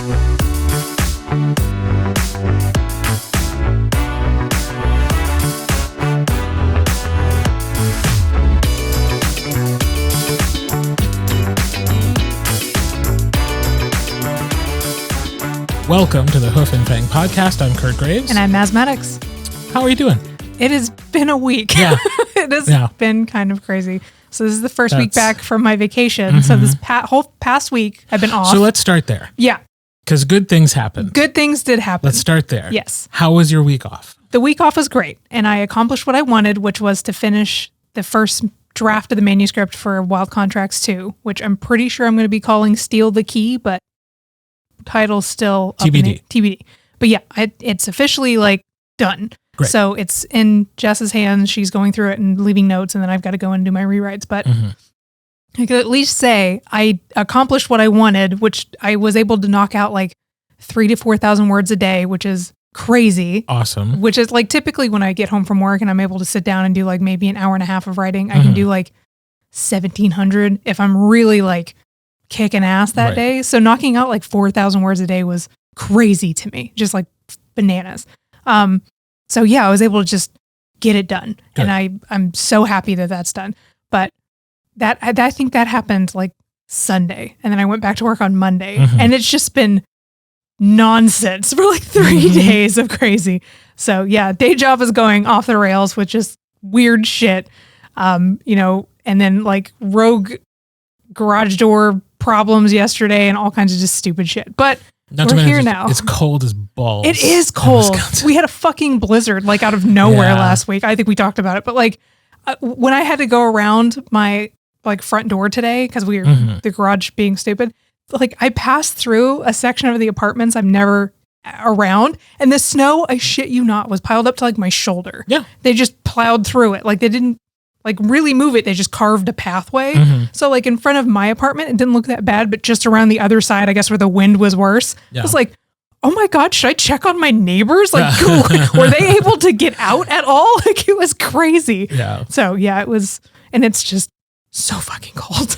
Welcome to the Hoof Fang podcast. I'm Kirt Graves. And I'm Maz Maddox. How are you doing? It has been a week. Yeah. It has been kind of crazy. So this is the first week back from my vacation. Mm-hmm. So this whole past week I've been off. So let's start there. Yeah. Because good things happened. Good things did happen. Let's start there. Yes. How was your week off? The week off was great. And I accomplished what I wanted, which was to finish the first draft of the manuscript for Wild Contracts 2, which I'm pretty sure I'm going to be calling Steal the Key, but title's still TBD. TBD. But yeah, it's officially done. Great. So it's in Jess's hands. She's going through it and leaving notes, and then I've got to go and do my rewrites. But I could at least say I accomplished what I wanted, which I was able to knock out 3,000 to 4,000 words a day, which is crazy. Awesome. Which is typically when I get home from work and I'm able to sit down and do maybe an hour and a half of writing, I can do 1,700 if I'm really kicking ass that day. So knocking out 4,000 words a day was crazy to me, just bananas. So yeah, I was able to just get it done. Good. And I'm so happy that that's done. But I think that happened Sunday. And then I went back to work on Monday and it's just been nonsense for 3 days of crazy. So yeah, day job is going off the rails with just weird shit. And then rogue garage door problems yesterday and all kinds of just stupid shit. But we're here now. It's cold as balls. It is cold. We had a fucking blizzard out of nowhere last week. I think we talked about it. But when I had to go around my front door today because we were the garage being stupid, I passed through a section of the apartments I'm never around, and the snow, I shit you not, was piled up to my shoulder. Yeah. They just plowed through it. They didn't really move it. They just carved a pathway. So in front of my apartment, it didn't look that bad, but just around the other side, I guess where the wind was worse, it was oh my God, should I check on my neighbors? Were they able to get out at all? It was crazy. Yeah. So yeah, it was, and it's just so fucking cold.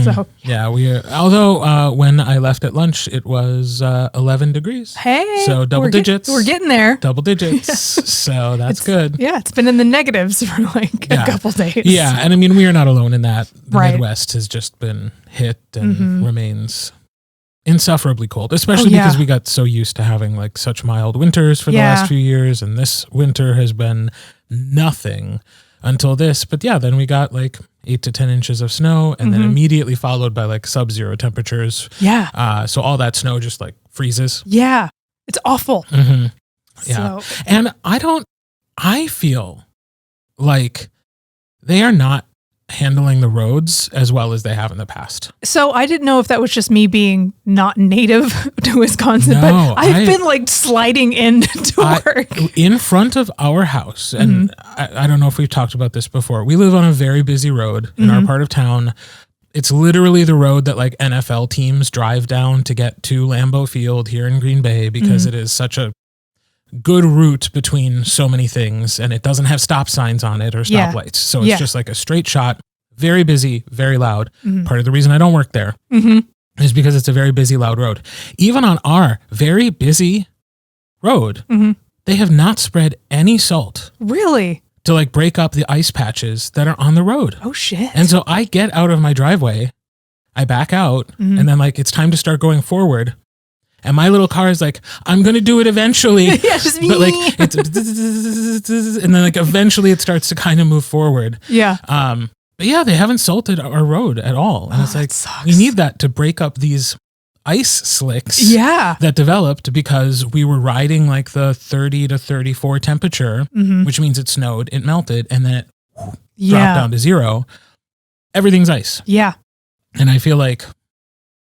So yeah, although when I left at lunch, it was 11 degrees. Hey, so double digits. We're getting there. Double digits. So that's good. Yeah, it's been in the negatives for a couple days. Yeah, and I mean, we are not alone in that. The Midwest has just been hit and remains insufferably cold, especially because we got so used to having such mild winters for the last few years, and this winter has been nothing until this. But yeah, then we got 8 to 10 inches of snow, and then immediately followed by sub-zero temperatures. Yeah. So all that snow just freezes. Yeah. It's awful. Yeah. So. And I feel like they are not handling the roads as well as they have in the past. So I didn't know if that was just me being not native to Wisconsin, but I've been sliding into work. In front of our house, and I don't know if we've talked about this before, we live on a very busy road in our part of town. It's literally the road that NFL teams drive down to get to Lambeau Field here in Green Bay because it is such a good route between so many things, and it doesn't have stop signs on it or stoplights. So it's just a straight shot, very busy, very loud. Part of the reason I don't work there is because it's a very busy, loud road. Even on our very busy road, they have not spread any salt. Really? To break up the ice patches that are on the road. Oh shit. And so I get out of my driveway, I back out, and then it's time to start going forward. And my little car is I'm going to do it eventually. Yeah, just but it's, and then eventually it starts to kind of move forward. Yeah. But yeah, they haven't salted our road at all. And it's we need that to break up these ice slicks that developed because we were riding the 30 to 34 temperature, which means it snowed, it melted, and then it dropped down to zero. Everything's ice. Yeah. And I feel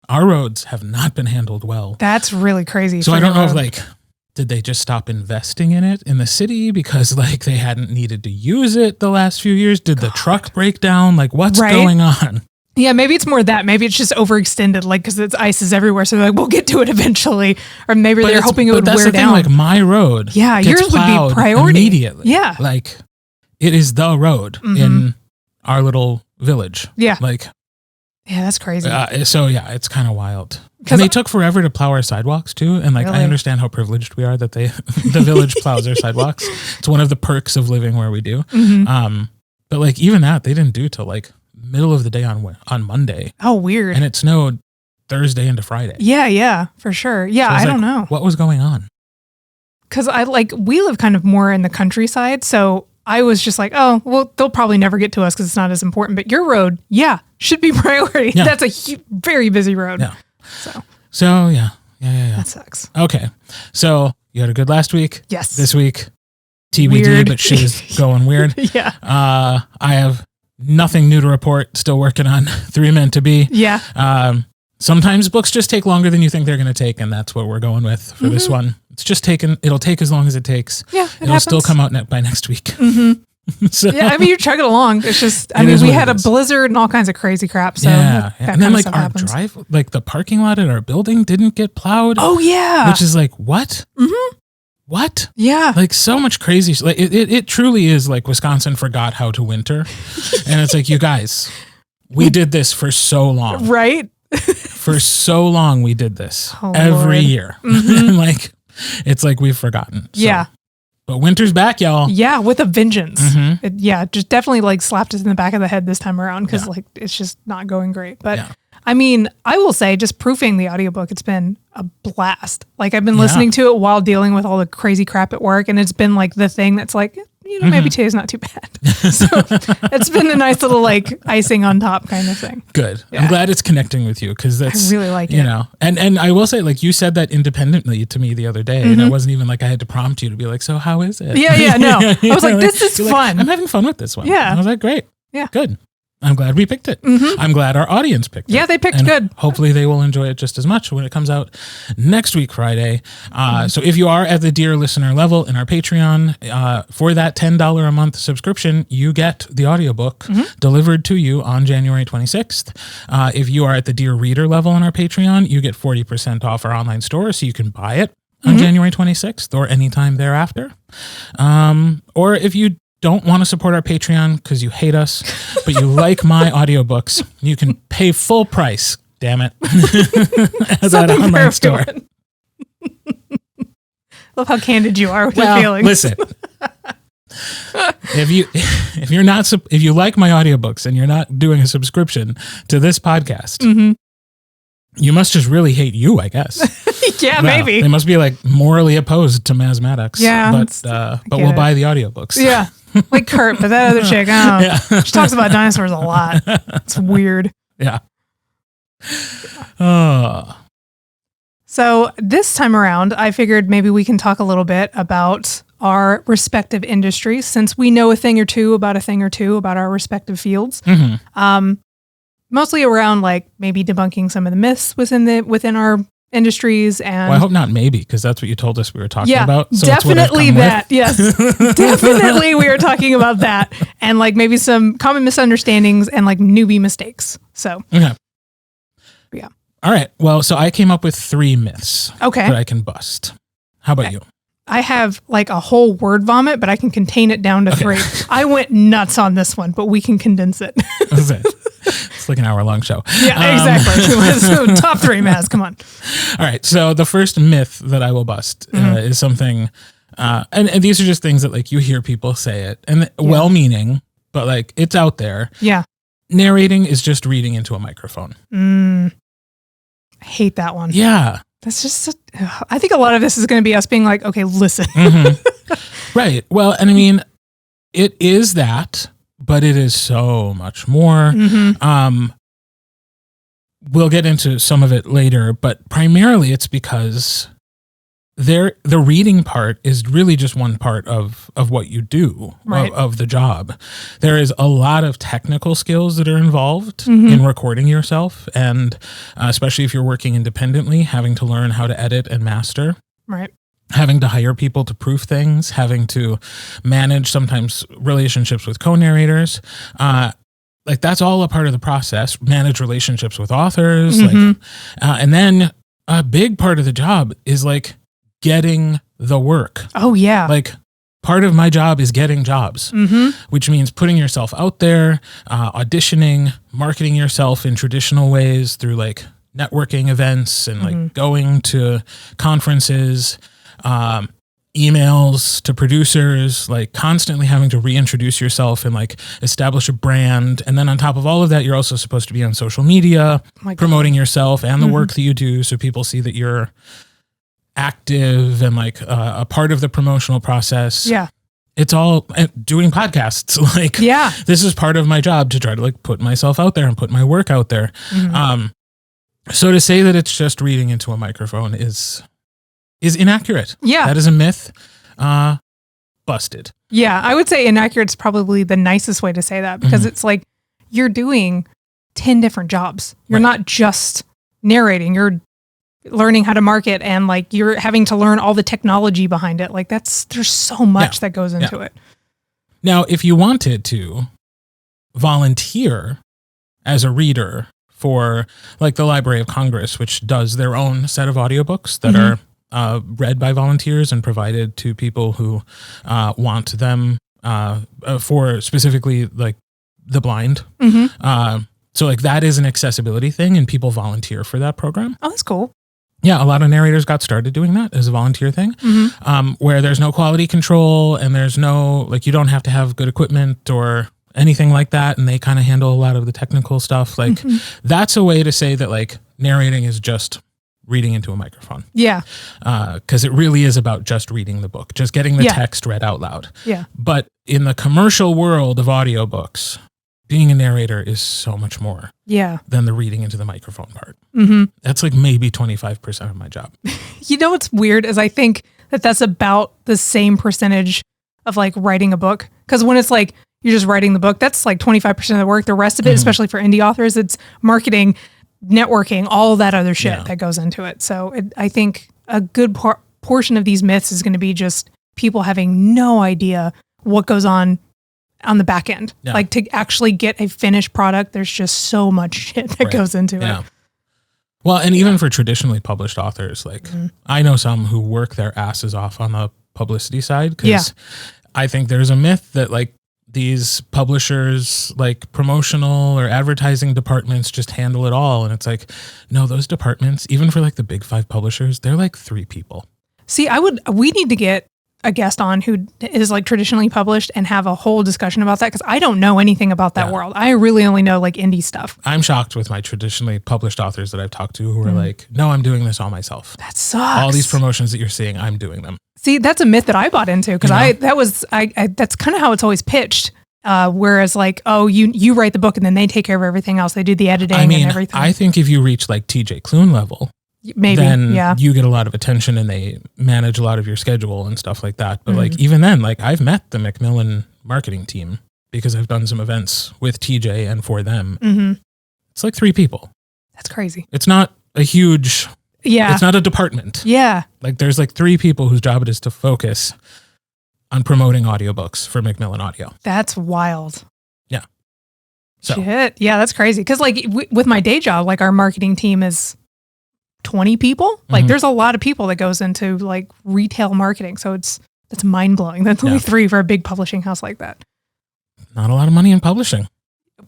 our roads have not been handled well. That's really crazy. So I don't know if did they just stop investing in it in the city because they hadn't needed to use it the last few years? Did the truck break down? What's going on? Yeah, maybe it's more that. Maybe it's just overextended, because it's ice is everywhere. So they're we'll get to it eventually. Or maybe they're hoping it would wear down. Thing, my road. Yeah, yours would be priority. Immediately. Yeah. It is the road in our little village. Yeah. Yeah, that's crazy. So yeah, it's kind of wild. And they took forever to plow our sidewalks too. And like, Really? I understand how privileged we are that the village plows our sidewalks. It's one of the perks of living where we do. Mm-hmm. But like, even that they didn't do till like middle of the day on Monday. Oh, weird. And it snowed Thursday into Friday. Yeah, for sure. Yeah, So I don't know. What was going on? Because we live kind of more in the countryside, so I was just like, oh, well, they'll probably never get to us because it's not as important. But your road, should be priority. Yeah. That's a very busy road. Yeah. So yeah. That sucks. Okay. So you had a good last week. Yes. This week, TBD, Weird. but shit is going weird. Yeah. I have nothing new to report. Still working on 3 Men to Be. Yeah. Sometimes books just take longer than you think they're going to take, and that's what we're going with for this one. It's just it'll take as long as it takes. Yeah, it'll still come out by next week. Mm-hmm. So, yeah, I mean, you're chugging along. It's just, we had a blizzard and all kinds of crazy crap. So yeah. And then like our happens. the parking lot at our building didn't get plowed. Oh yeah. Which is like, what? Mm-hmm. What? Yeah. Like so much crazy. Like it truly is like Wisconsin forgot how to winter. And it's like, you guys, we did this for so long. Right? For so long we did this every Lord. year. Mm-hmm. Like it's like we've forgotten. So. Yeah. But winter's back, y'all. Yeah, with a vengeance. Mm-hmm. Just definitely like slapped us in the back of the head this time around because like it's just not going great. But Yeah. I mean, I will say just proofing the audiobook, it's been a blast. Like I've been listening to it while dealing with all the crazy crap at work, and it's been like the thing that's like, maybe today's not too bad. So it's been a nice little like icing on top kind of thing. Good. Yeah. I'm glad it's connecting with you because that's I really like it. You know, and I will say, like you said that independently to me the other day, and it wasn't even like I had to prompt you to be like, so how is it? Yeah, no. I was like, this is You're fun. Like, I'm having fun with this one. Yeah. And I was like, great. Yeah. Good. I'm glad we picked it. I'm glad our audience picked it. Yeah, they picked and good. Hopefully they will enjoy it just as much when it comes out next week, Friday. So if you are at the Dear Listener level in our Patreon, for that $10 a month subscription, you get the audiobook delivered to you on January 26th. If you are at the Dear Reader level in our Patreon, you get 40% off our online store, so you can buy it on January 26th or anytime thereafter. Or if you don't want to support our Patreon because you hate us, but you like my audiobooks, you can pay full price, damn it, at that online store. Love how candid you are with your feelings. Listen, if you like my audiobooks and you're not doing a subscription to this podcast, you must just really hate you, I guess. Yeah, maybe. They must be like morally opposed to Maz Maddox. Yeah, but we'll buy the audiobooks. Yeah. Like Kirt, but that other chick, I don't know. She talks about dinosaurs a lot. It's weird. Yeah. So this time around, I figured maybe we can talk a little bit about our respective industries, since we know a thing or two about our respective fields. Mostly around like maybe debunking some of the myths within our industries. And well, I hope not maybe, because that's what you told us we were talking about. So definitely that. Yes, definitely we are talking about that, and like maybe some common misunderstandings and like newbie mistakes. So okay. Yeah. All right. Well, so I came up with 3 myths that I can bust. How about you? I have like a whole word vomit, but I can contain it down to 3. I went nuts on this one, but we can condense it. That's it. It's like an hour-long show. Yeah, exactly. So top 3, Maz. Come on. All right. So the first myth that I will bust is something, and these are just things that like you hear people say it, and well-meaning, but like it's out there. Yeah. Narrating is just reading into a microphone. I hate that one. Yeah. That's just, I think a lot of this is going to be us being like, okay, listen. Right. Well, and I mean, it is that, but it is so much more. We'll get into some of it later, but primarily it's because the reading part is really just one part of what you do, right, of the job. There is a lot of technical skills that are involved in recording yourself, and especially if you're working independently, having to learn how to edit and master. Right. Having to hire people to proof things, having to manage sometimes relationships with co-narrators. Like that's all a part of the process. Manage relationships with authors. And then a big part of the job is like getting the work. Oh yeah. Like part of my job is getting jobs, which means putting yourself out there, auditioning, marketing yourself in traditional ways through like networking events and like going to conferences, emails to producers, like constantly having to reintroduce yourself and like establish a brand. And then on top of all of that, you're also supposed to be on social media, promoting yourself and the work that you do, so people see that you're active and like a part of the promotional process. Yeah. It's all doing podcasts. Like, this is part of my job, to try to like put myself out there and put my work out there. So to say that it's just reading into a microphone is inaccurate. Yeah. That is a myth. Busted. Yeah. I would say inaccurate is probably the nicest way to say that, because it's like you're doing 10 different jobs. You're not just narrating. You're learning how to market, and like you're having to learn all the technology behind it. Like there's so much that goes into it. Now, if you wanted to volunteer as a reader for like the Library of Congress, which does their own set of audiobooks that are read by volunteers and provided to people who want them for specifically like the blind. So like that is an accessibility thing, and people volunteer for that program. Oh, that's cool. Yeah, a lot of narrators got started doing that as a volunteer thing, where there's no quality control and there's no, like, you don't have to have good equipment or anything like that, and they kind of handle a lot of the technical stuff. Like, that's a way to say that, like, narrating is just reading into a microphone. Yeah. Because it really is about just reading the book, just getting the text read out loud. Yeah. But in the commercial world of audiobooks, being a narrator is so much more than the reading into the microphone part. That's like maybe 25% of my job. You know what's weird is I think that that's about the same percentage of like writing a book. Because when it's like you're just writing the book, that's like 25% of the work. The rest of it, especially for indie authors, it's marketing, networking, all that other shit that goes into it. So I think a good portion of these myths is going to be just people having no idea what goes on the back end. Like to actually get a finished product, there's just so much shit that goes into it. Well, and even for traditionally published authors, like I know some who work their asses off on the publicity side, because I think there's a myth that like these publishers, like promotional or advertising departments, just handle it all. And it's like, no, those departments, even for like the big 5 publishers, they're like 3 people. See, we need to get a guest on who is like traditionally published and have a whole discussion about that, because I don't know anything about that world. I really only know like indie stuff. I'm shocked with my traditionally published authors that I've talked to who are like, no, I'm doing this all myself. That sucks. All these promotions that you're seeing, I'm doing them. See, that's a myth that I bought into, because that's kind of how it's always pitched. Whereas like, oh, you write the book and then they take care of everything else. They do the editing and everything. I think if you reach like TJ Klune level, maybe then you get a lot of attention and they manage a lot of your schedule and stuff like that. But like even then, like I've met the Macmillan marketing team because I've done some events with TJ and for them. It's like 3 people. That's crazy. It's not a huge, it's not a department. Yeah. Like there's like 3 people whose job it is to focus on promoting audiobooks for Macmillan Audio. That's wild. Yeah. So. Shit. Yeah, that's crazy. Because like with my day job, like our marketing team is 20 people. Like there's a lot of people that goes into like retail marketing. So that's mind blowing. That's only 3 for a big publishing house like that. Not a lot of money in publishing.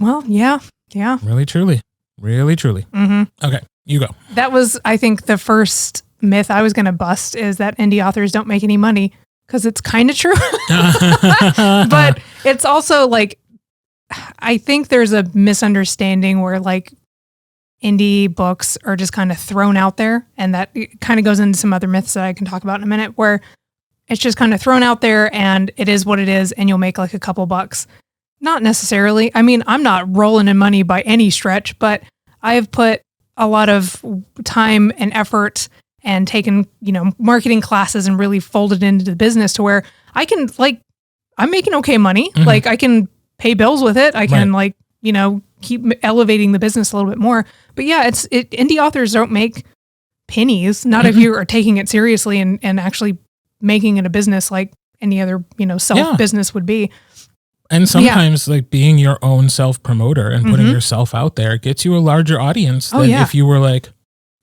Well, yeah. Really, truly. Okay, you go. That was, I think, the first myth I was going to bust, is that indie authors don't make any money, because it's kind of true. But it's also like, I think there's a misunderstanding where like indie books are just kind of thrown out there, and that kind of goes into some other myths that I can talk about in a minute, where it's just kind of thrown out there and it is what it is, and you'll make like a couple bucks. Not necessarily. I mean, I'm not rolling in money by any stretch, but I have put a lot of time and effort and taken, marketing classes and really folded into the business to where I can I'm making okay money. Like I can pay bills with it. I can keep elevating the business a little bit more. But yeah, indie authors don't make pennies. Not if you are taking it seriously and actually making it a business like any other, self business would be. And sometimes like being your own self promoter and putting yourself out there gets you a larger audience than if you were like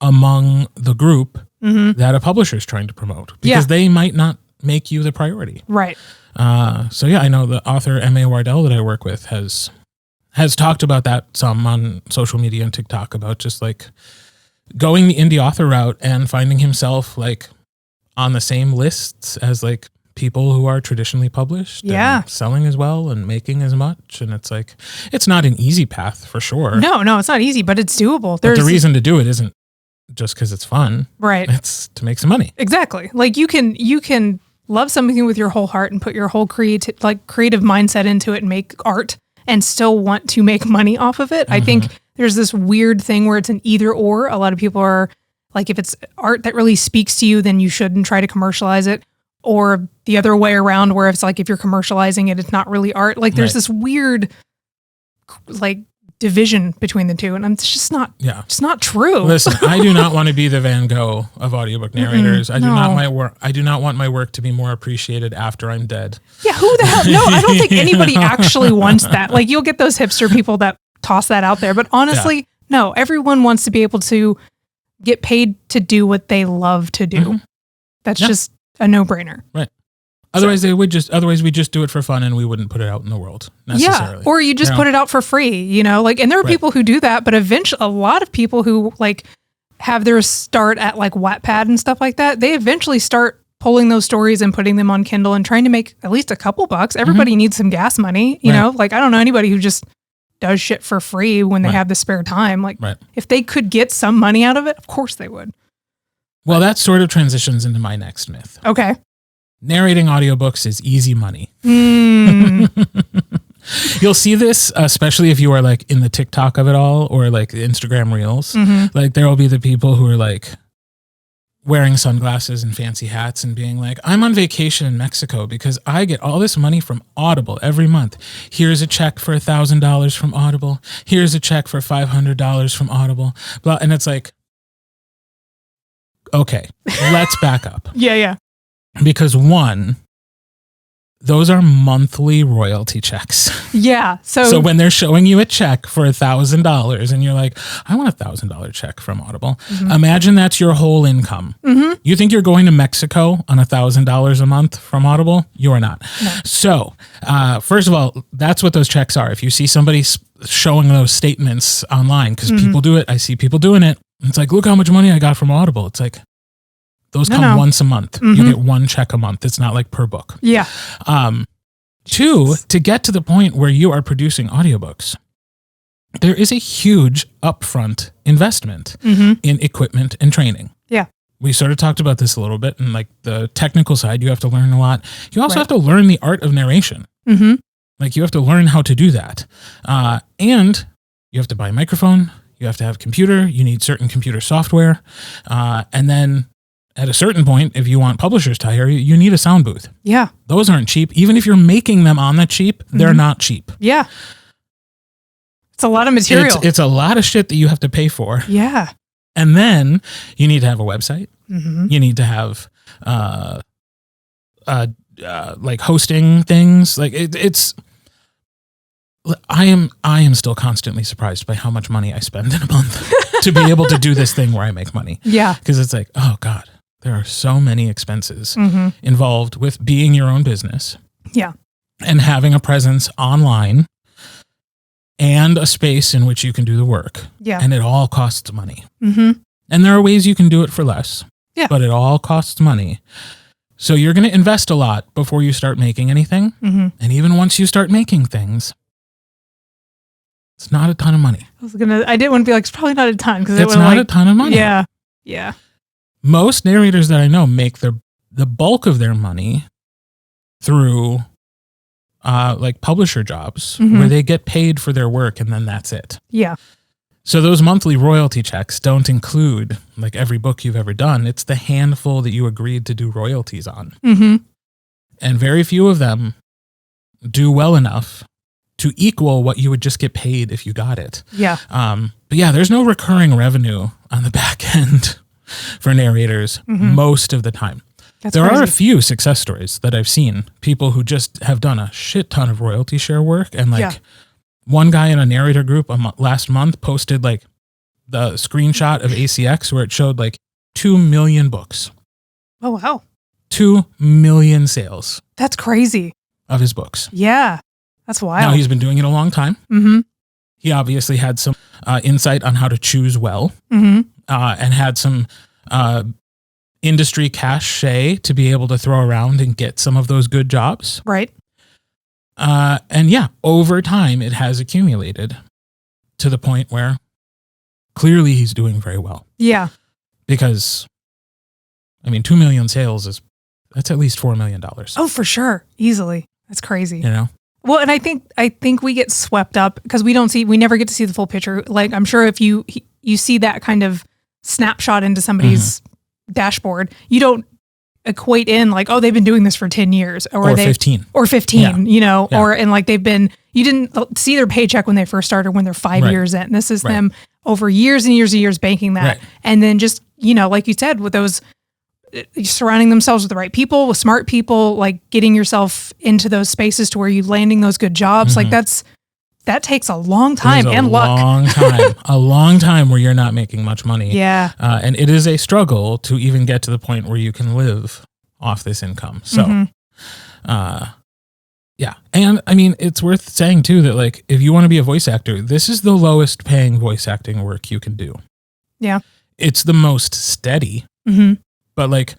among the group that a publisher is trying to promote, because they might not make you the priority. Right. So yeah, I know the author M.A. Wardell that I work with has talked about that some on social media and TikTok, about just like going the indie author route and finding himself like on the same lists as like people who are traditionally published, and selling as well and making as much. And it's like, it's not an easy path for sure. No, it's not easy, but it's doable. But the reason to do it isn't just because it's fun. Right. It's to make some money. Exactly. Like you can love something with your whole heart and put your whole creative mindset into it and make art and still want to make money off of it. I think there's this weird thing where it's an either or. A lot of people are like, if it's art that really speaks to you, then you shouldn't try to commercialize it. Or the other way around, where it's like, if you're commercializing it, it's not really art. Like there's this weird like division between the two. And it's just not, it's not true. Listen, I do not want to be the Van Gogh of audiobook narrators. I do not want my work to be more appreciated after I'm dead. Yeah. Who the hell? No, I don't think anybody actually wants that. Like you'll get those hipster people that toss that out there. But honestly, no, everyone wants to be able to get paid to do what they love to do. That's just a no-brainer. Right. Otherwise, we just do it for fun and we wouldn't put it out in the world necessarily. Yeah. Or you just put it out for free, like, and there are people who do that, but eventually a lot of people who like have their start at like Wattpad and stuff like that, they eventually start pulling those stories and putting them on Kindle and trying to make at least a couple bucks. Everybody needs some gas money, you know, like I don't know anybody who just does shit for free when they have the spare time. Like if they could get some money out of it, of course they would. Well, that sort of transitions into my next myth. Okay. Narrating audiobooks is easy money. You'll see this, especially if you are like in the TikTok of it all or like Instagram Reels. Like there will be the people who are like wearing sunglasses and fancy hats and being like, I'm on vacation in Mexico because I get all this money from Audible every month. Here's a check for $1,000 from Audible. Here's a check for $500 from Audible. Blah. And it's like, okay, let's back up. Yeah. Because one, those are monthly royalty checks. Yeah. So when they're showing you a check for $1,000 and you're like, I want $1,000 check from Audible. Imagine that's your whole income. You think you're going to Mexico on $1,000 a month from Audible? You are not. No. So first of all, that's what those checks are. If you see somebody showing those statements online, because people do it, I see people doing it. It's like, look how much money I got from Audible. It's like, those come once a month. You get one check a month. It's not like per book. Yeah. Two, to get to the point where you are producing audiobooks, there is a huge upfront investment in equipment and training. Yeah. We sort of talked about this a little bit, and like the technical side, you have to learn a lot. You also have to learn the art of narration. Like you have to learn how to do that. And you have to buy a microphone. You have to have a computer. You need certain computer software. And then at a certain point, if you want publishers to hire you, you need a sound booth. Yeah. Those aren't cheap. Even if you're making them on the cheap, they're not cheap. Yeah. It's a lot of material. It's a lot of shit that you have to pay for. Yeah. And then you need to have a website. You need to have like hosting things. Like it's I am still constantly surprised by how much money I spend in a month to be able to do this thing where I make money. Yeah. Because it's like, oh God, there are so many expenses involved with being your own business. Yeah. And having a presence online and a space in which you can do the work. Yeah. And it all costs money. And there are ways you can do it for less. Yeah. But it all costs money. So you're going to invest a lot before you start making anything. And even once you start making things, it's not a ton of money. I didn't want to be like, it's probably not a ton. Because it's not a ton of money. Yeah. Yeah. Most narrators that I know make the bulk of their money through like publisher jobs where they get paid for their work and then that's it. Yeah. So those monthly royalty checks don't include like every book you've ever done. It's the handful that you agreed to do royalties on. And very few of them do well enough to equal what you would just get paid if you got it. Yeah. But yeah, there's no recurring revenue on the back end for narrators most of the time. There are a few success stories that I've seen. People who just have done a shit ton of royalty share work. And like one guy in a narrator group last month posted like the screenshot of ACX where it showed like 2 million books. Oh, wow. 2 million sales. That's crazy. of his books. Yeah. That's wild. Now, he's been doing it a long time. Mm-hmm. He obviously had some insight on how to choose well, Mm-hmm. And had some industry cachet to be able to throw around and get some of those good jobs. Right. And yeah, over time, it has accumulated to the point where clearly he's doing very well. Yeah. Because, I mean, 2 million sales that's at least $4 million. Oh, for sure. Easily. That's crazy. You know? Well, and I think we get swept up because we never get to see the full picture. Like, I'm sure if you see that kind of snapshot into somebody's dashboard, you don't equate in like, oh, they've been doing this for 10 years or 15 or 15, yeah. you know, Yeah. or, and like you didn't see their paycheck when they first started, when they're 5 years in. This is them over years and years and years banking that. Right. And then just, you know, like you said, with those surrounding themselves with the right people, with smart people, like getting yourself into those spaces to where you landing those good jobs. Like that takes a long time and luck. A long time where you're not making much money. Yeah. And it is a struggle to even get to the point where you can live off this income. So, yeah. And I mean, it's worth saying too that like, if you want to be a voice actor, this is the lowest paying voice acting work you can do. Yeah. It's the most steady, Mm-hmm. but like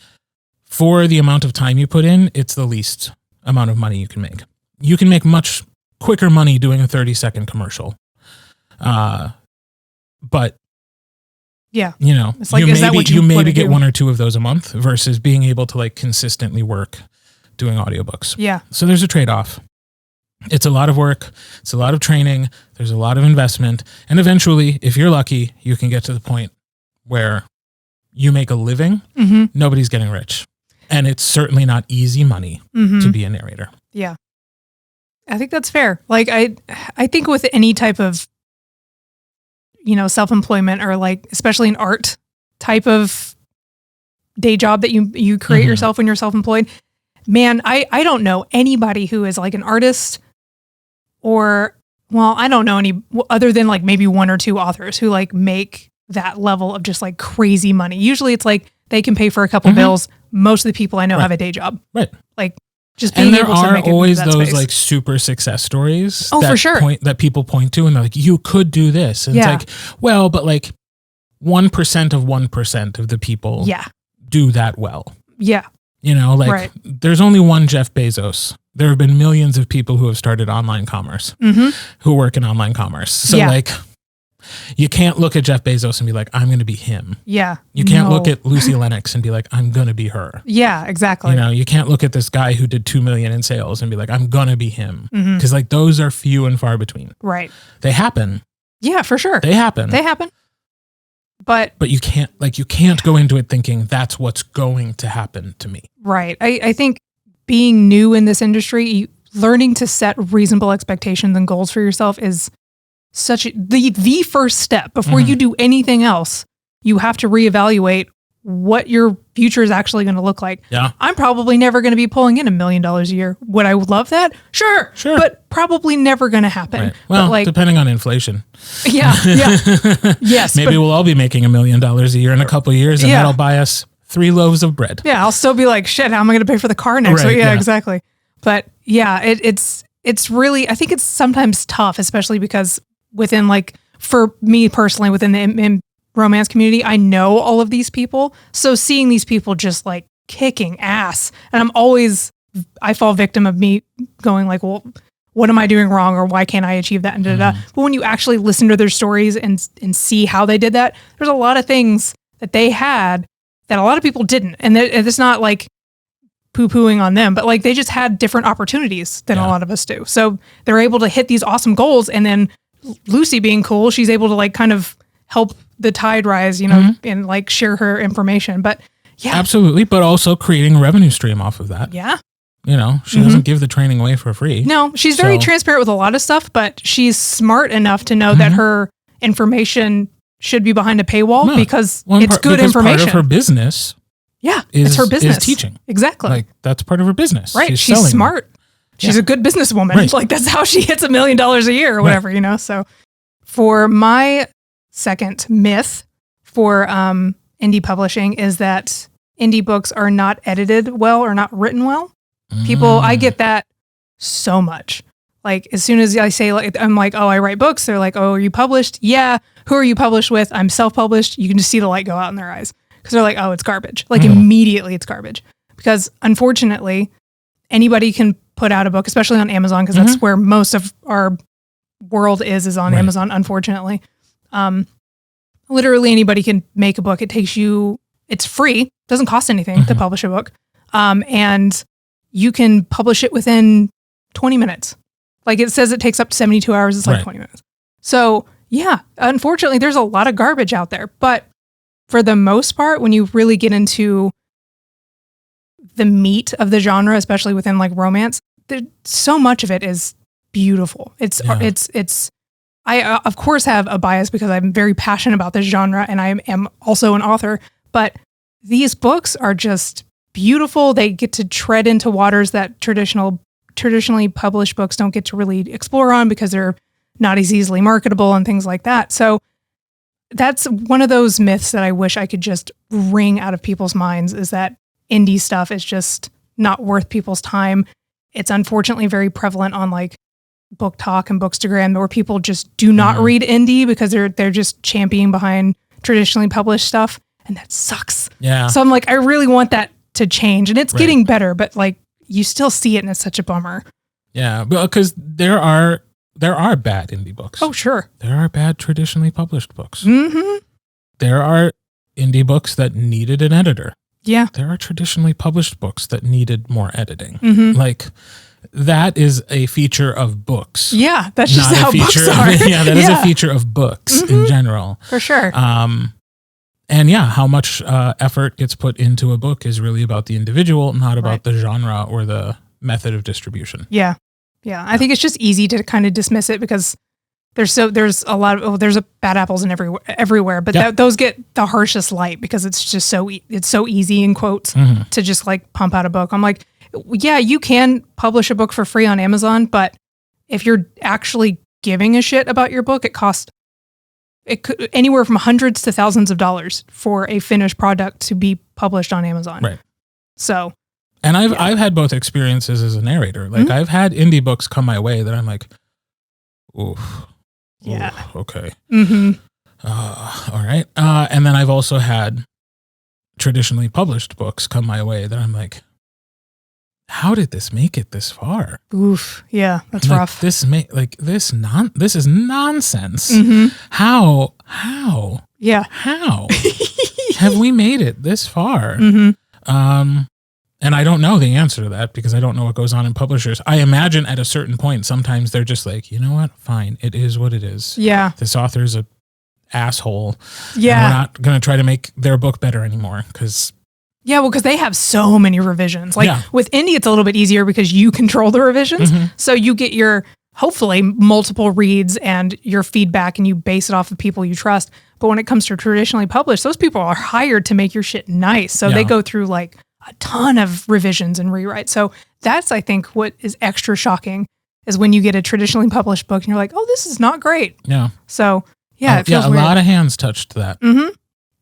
for the amount of time you put in, it's the least amount of money you can make. You can make much quicker money doing a 30-second commercial. But yeah, you know, it's like, you maybe get 1 or 2 of those a month versus being able to like consistently work doing audiobooks. Yeah. So there's a trade-off. It's a lot of work. It's a lot of training. There's a lot of investment. And eventually, if you're lucky, you can get to the point where you make a living. Mm-hmm. Nobody's getting rich. And it's certainly not easy money to be a narrator. Yeah. I think that's fair. Like I think with any type of, you know, self-employment or like, especially an art type of day job that you create yourself when you're self-employed, man, I don't know anybody who is like an artist or, well, I don't know any other than like maybe 1 or 2 authors who like make that level of just like crazy money. Usually it's like they can pay for a couple bills. Most of the people I know have a day job. Right. Like just being and there able to are make it always into that those space. like super success stories for sure. that people point to and they're like, you could do this. And Yeah. it's like, well, but like 1% of 1% of the people do that well. Yeah. You know, like there's only one Jeff Bezos. There have been millions of people who have started online commerce, who work in online commerce. So like, you can't look at Jeff Bezos and be like, I'm going to be him. Yeah. You can't look at Lucy Lennox and be like, I'm going to be her. Yeah, exactly. You know, you can't look at this guy who did 2 million in sales and be like, I'm going to be him. Because like those are few and far between. Right. They happen. Yeah, for sure. They happen. But you can't go into it thinking that's what's going to happen to me. Right. I think being new in this industry, learning to set reasonable expectations and goals for yourself is such the first step. Before you do anything else, you have to reevaluate what your future is actually going to look like. Yeah. I'm probably never going to be pulling in $1 million a year. Would I love that? Sure. But probably never going to happen. Right. Well, but like, depending on inflation. Yeah. Yes. Maybe we'll all be making $1 million a year in a couple of years and that'll buy us 3 loaves of bread. Yeah. I'll still be like, shit, how am I going to pay for the car next week? Yeah, exactly. But yeah, it's really, I think it's sometimes tough, especially because within like, for me personally, within the romance community, I know all of these people. So seeing these people just like kicking ass, and I fall victim of me going like, well, what am I doing wrong, or why can't I achieve that? And But when you actually listen to their stories and see how they did that, there's a lot of things that they had that a lot of people didn't. And it's not like poo-pooing on them, but like they just had different opportunities than a lot of us do. So they're able to hit these awesome goals, and then Lucy being cool, she's able to like kind of help the tide rise, you know, and like share her information. But yeah, absolutely. But also creating a revenue stream off of that. Yeah. You know, she doesn't give the training away for free. No, she's very transparent with a lot of stuff, but she's smart enough to know that her information should be behind a paywall because it's good information. Part of her business. Yeah. It's her business. Is teaching. Exactly. Like that's part of her business. Right. She's smart. She's a good businesswoman. Right. Like that's how she hits $1 million a year or whatever, you know? So for my second myth for indie publishing is that indie books are not edited well or not written well. I get that so much. Like as soon as I say, like, I'm like, oh, I write books. They're like, oh, are you published? Yeah. Who are you published with? I'm self-published. You can just see the light go out in their eyes because they're like, oh, it's garbage. Like immediately it's garbage because unfortunately anybody can put out a book, especially on Amazon, because that's where most of our world is on Amazon, unfortunately. Literally anybody can make a book. It's free. Doesn't cost anything to publish a book. And you can publish it within 20 minutes. Like it says it takes up to 72 hours. It's like 20 minutes. So yeah, unfortunately there's a lot of garbage out there, but for the most part, when you really get into the meat of the genre, especially within like romance, so much of it is beautiful. I of course have a bias because I'm very passionate about this genre and I am also an author, but these books are just beautiful. They get to tread into waters that traditionally published books don't get to really explore on because they're not as easily marketable and things like that. So that's one of those myths that I wish I could just wring out of people's minds, is that indie stuff is just not worth people's time. It's unfortunately very prevalent on like Book Talk and Bookstagram, where people just do not read indie because they're just championing behind traditionally published stuff, and that sucks. Yeah. So I'm like, I really want that to change, and it's getting better, but like you still see it, and it's such a bummer. Yeah, because there are bad indie books. Oh, sure. There are bad traditionally published books. Mm-hmm. There are indie books that needed an editor. Yeah. There are traditionally published books that needed more editing. Mm-hmm. Like, that is a feature of books. Yeah, that's just how books are. Yeah, that is a feature of books in general. For sure. And yeah, how much effort gets put into a book is really about the individual, not about the genre or the method of distribution. Yeah. Yeah. I think it's just easy to kind of dismiss it because there's a lot of, there's bad apples in everywhere, but those get the harshest light because it's just it's so easy in quotes to just like pump out a book. I'm like, yeah, you can publish a book for free on Amazon, but if you're actually giving a shit about your book, it could anywhere from hundreds to thousands of dollars for a finished product to be published on Amazon. Right. So, and I've had both experiences as a narrator. Like I've had indie books come my way that I'm like, oof. Yeah. Oof, okay. Mm-hmm. All right. And then I've also had traditionally published books come my way that I'm like, how did this make it this far? Oof. Yeah, that's like, rough. This is nonsense. Mm-hmm. How? Yeah. How have we made it this far? Mm-hmm. And I don't know the answer to that because I don't know what goes on in publishers. I imagine at a certain point, sometimes they're just like, you know what? Fine. It is what it is. Yeah. This author's a asshole. Yeah. And we're not going to try to make their book better anymore because... Yeah, well, because they have so many revisions. Like with indie, it's a little bit easier because you control the revisions. Mm-hmm. So you get your, hopefully, multiple reads and your feedback and you base it off of people you trust. But when it comes to traditionally published, those people are hired to make your shit nice. So they go through like a ton of revisions and rewrites. So that's, I think, what is extra shocking is when you get a traditionally published book and you're like, oh, this is not great. Yeah. So, yeah, it feels weird. A lot of hands touched that. Mm-hmm.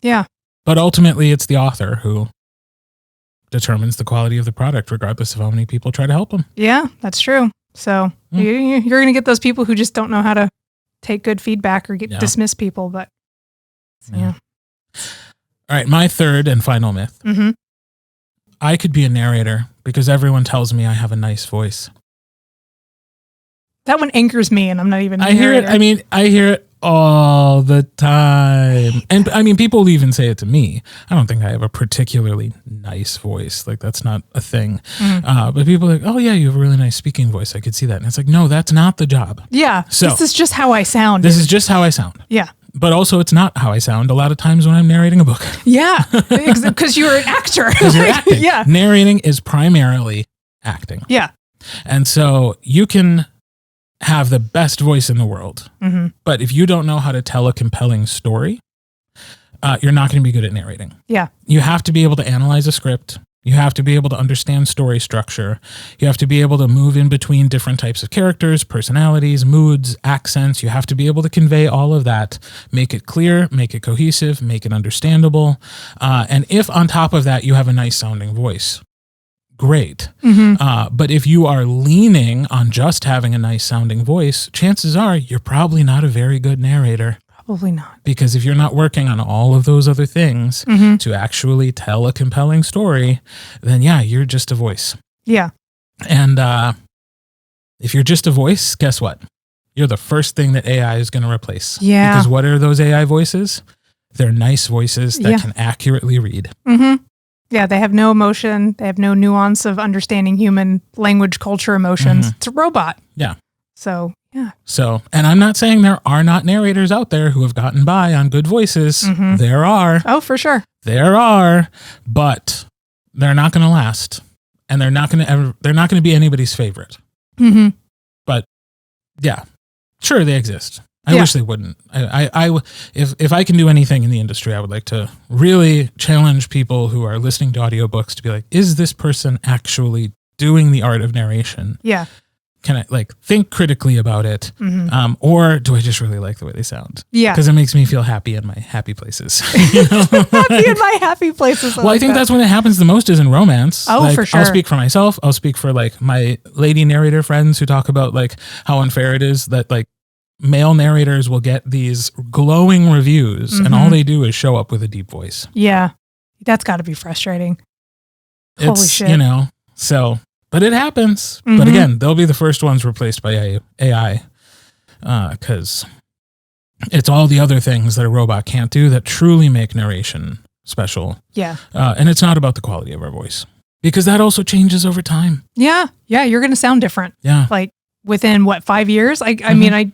Yeah. But ultimately, it's the author who determines the quality of the product, regardless of how many people try to help them. Yeah, that's true. So you're going to get those people who just don't know how to take good feedback or dismiss people. But yeah. All right, my third and final myth. Mm-hmm. I could be a narrator because everyone tells me I have a nice voice. That one anchors me, and I'm not even. I hear it. I mean, I hear it all the time, and I mean, people even say it to me. I don't think I have a particularly nice voice. Like that's not a thing. Mm-hmm. But people are like, oh yeah, you have a really nice speaking voice. I could see that, and it's like, no, that's not the job. Yeah. So this is just how I sound. This is just how I sound. Yeah. But also, it's not how I sound a lot of times when I'm narrating a book. Yeah, because you're an actor. Because you're acting. Yeah. Narrating is primarily acting. Yeah. And so you can have the best voice in the world, but if you don't know how to tell a compelling story, you're not going to be good at narrating. Yeah. You have to be able to analyze a script. You have to be able to understand story structure. You have to be able to move in between different types of characters, personalities, moods, accents. You have to be able to convey all of that, make it clear, make it cohesive, make it understandable. And if on top of that, you have a nice sounding voice, great. But if you are leaning on just having a nice sounding voice, chances are you're probably not a very good narrator. Probably not. Because if you're not working on all of those other things to actually tell a compelling story, then yeah, you're just a voice. Yeah. And if you're just a voice, guess what? You're the first thing that AI is going to replace. Yeah. Because what are those AI voices? They're nice voices that can accurately read. Yeah, they have no emotion. They have no nuance of understanding human language, culture, emotions. It's a robot. Yeah. So, yeah. So, and I'm not saying there are not narrators out there who have gotten by on good voices. There are. Oh, for sure. There are, but they're not going to last. And they're not going to be anybody's favorite. But yeah, sure, they exist. I wish they wouldn't. If I can do anything in the industry, I would like to really challenge people who are listening to audiobooks to be like, is this person actually doing the art of narration? Yeah. Can I like think critically about it? Or do I just really like the way they sound? Yeah. Because it makes me feel happy in my happy places. Happy in my happy places. I think that's when it happens the most is in romance. Oh, like, for sure. I'll speak for myself. I'll speak for like my lady narrator friends who talk about like how unfair it is that like male narrators will get these glowing reviews and all they do is show up with a deep voice. Yeah. That's got to be frustrating. Holy shit. You know, so, but it happens. But again, they'll be the first ones replaced by AI because it's all the other things that a robot can't do that truly make narration special. Yeah. And it's not about the quality of our voice because that also changes over time. Yeah. Yeah. You're going to sound different. Yeah. Like within 5 years? I mean, I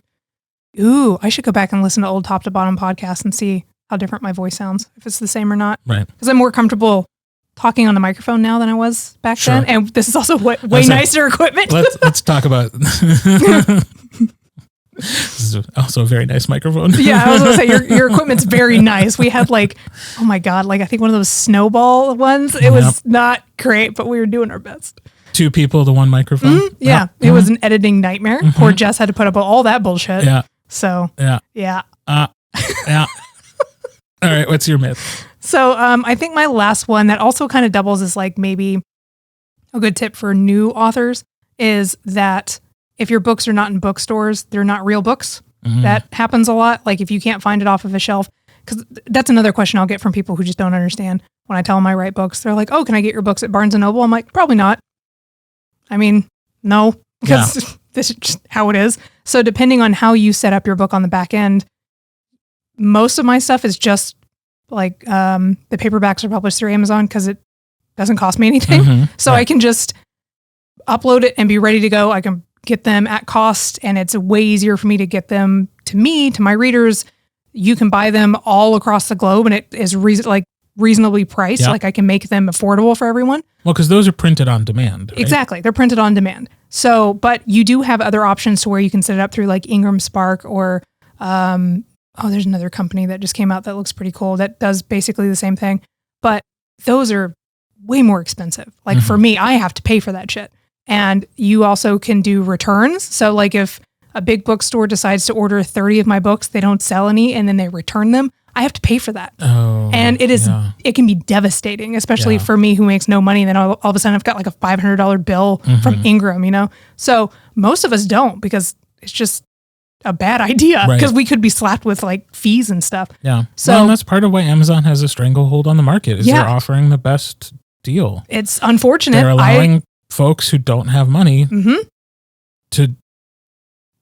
should go back and listen to old Top to Bottom podcasts and see how different my voice sounds, if it's the same or not. Right. Because I'm more comfortable talking on the microphone now than I was back then. And this is also way nicer equipment. Let's talk about this is also a very nice microphone. Yeah, I was going to say, your equipment's very nice. We had like, oh my God, like I think one of those snowball ones. It was not great, but we were doing our best. 2 people to 1 microphone. Yeah, it was an editing nightmare. Poor Jess had to put up with all that bullshit. Yeah. So, yeah. Yeah. Yeah. All right, what's your myth? So I think my last one that also kind of doubles as like maybe a good tip for new authors is that if your books are not in bookstores, they're not real books. That happens a lot. Like if you can't find it off of a shelf, because that's another question I'll get from people who just don't understand when I tell them I write books. They're like, oh, can I get your books at Barnes & Noble? I'm like, probably not. I mean, no, because this is just how it is. So depending on how you set up your book on the back end, most of my stuff is just like the paperbacks are published through Amazon because it doesn't cost me anything. So I can just upload it and be ready to go. I can get them at cost and it's way easier for me to get them to my readers. You can buy them all across the globe and it is reasonably priced. Like I can make them affordable for everyone. Well, because those are printed on demand. Right? Exactly. They're printed on demand. So, but you do have other options to where you can set it up through like Ingram Spark or, there's another company that just came out that looks pretty cool that does basically the same thing. But those are way more expensive. Like for me, I have to pay for that shit. And you also can do returns. So like if a big bookstore decides to order 30 of my books, they don't sell any and then they return them, I have to pay for that. Oh, and it can be devastating, especially for me who makes no money. And then all of a sudden I've got like a $500 bill from Ingram, you know? So most of us don't because it's just a bad idea because we could be slapped with like fees and stuff. Yeah. So that's part of why Amazon has a stranglehold on the market is they're offering the best deal. It's unfortunate. They're allowing folks who don't have money to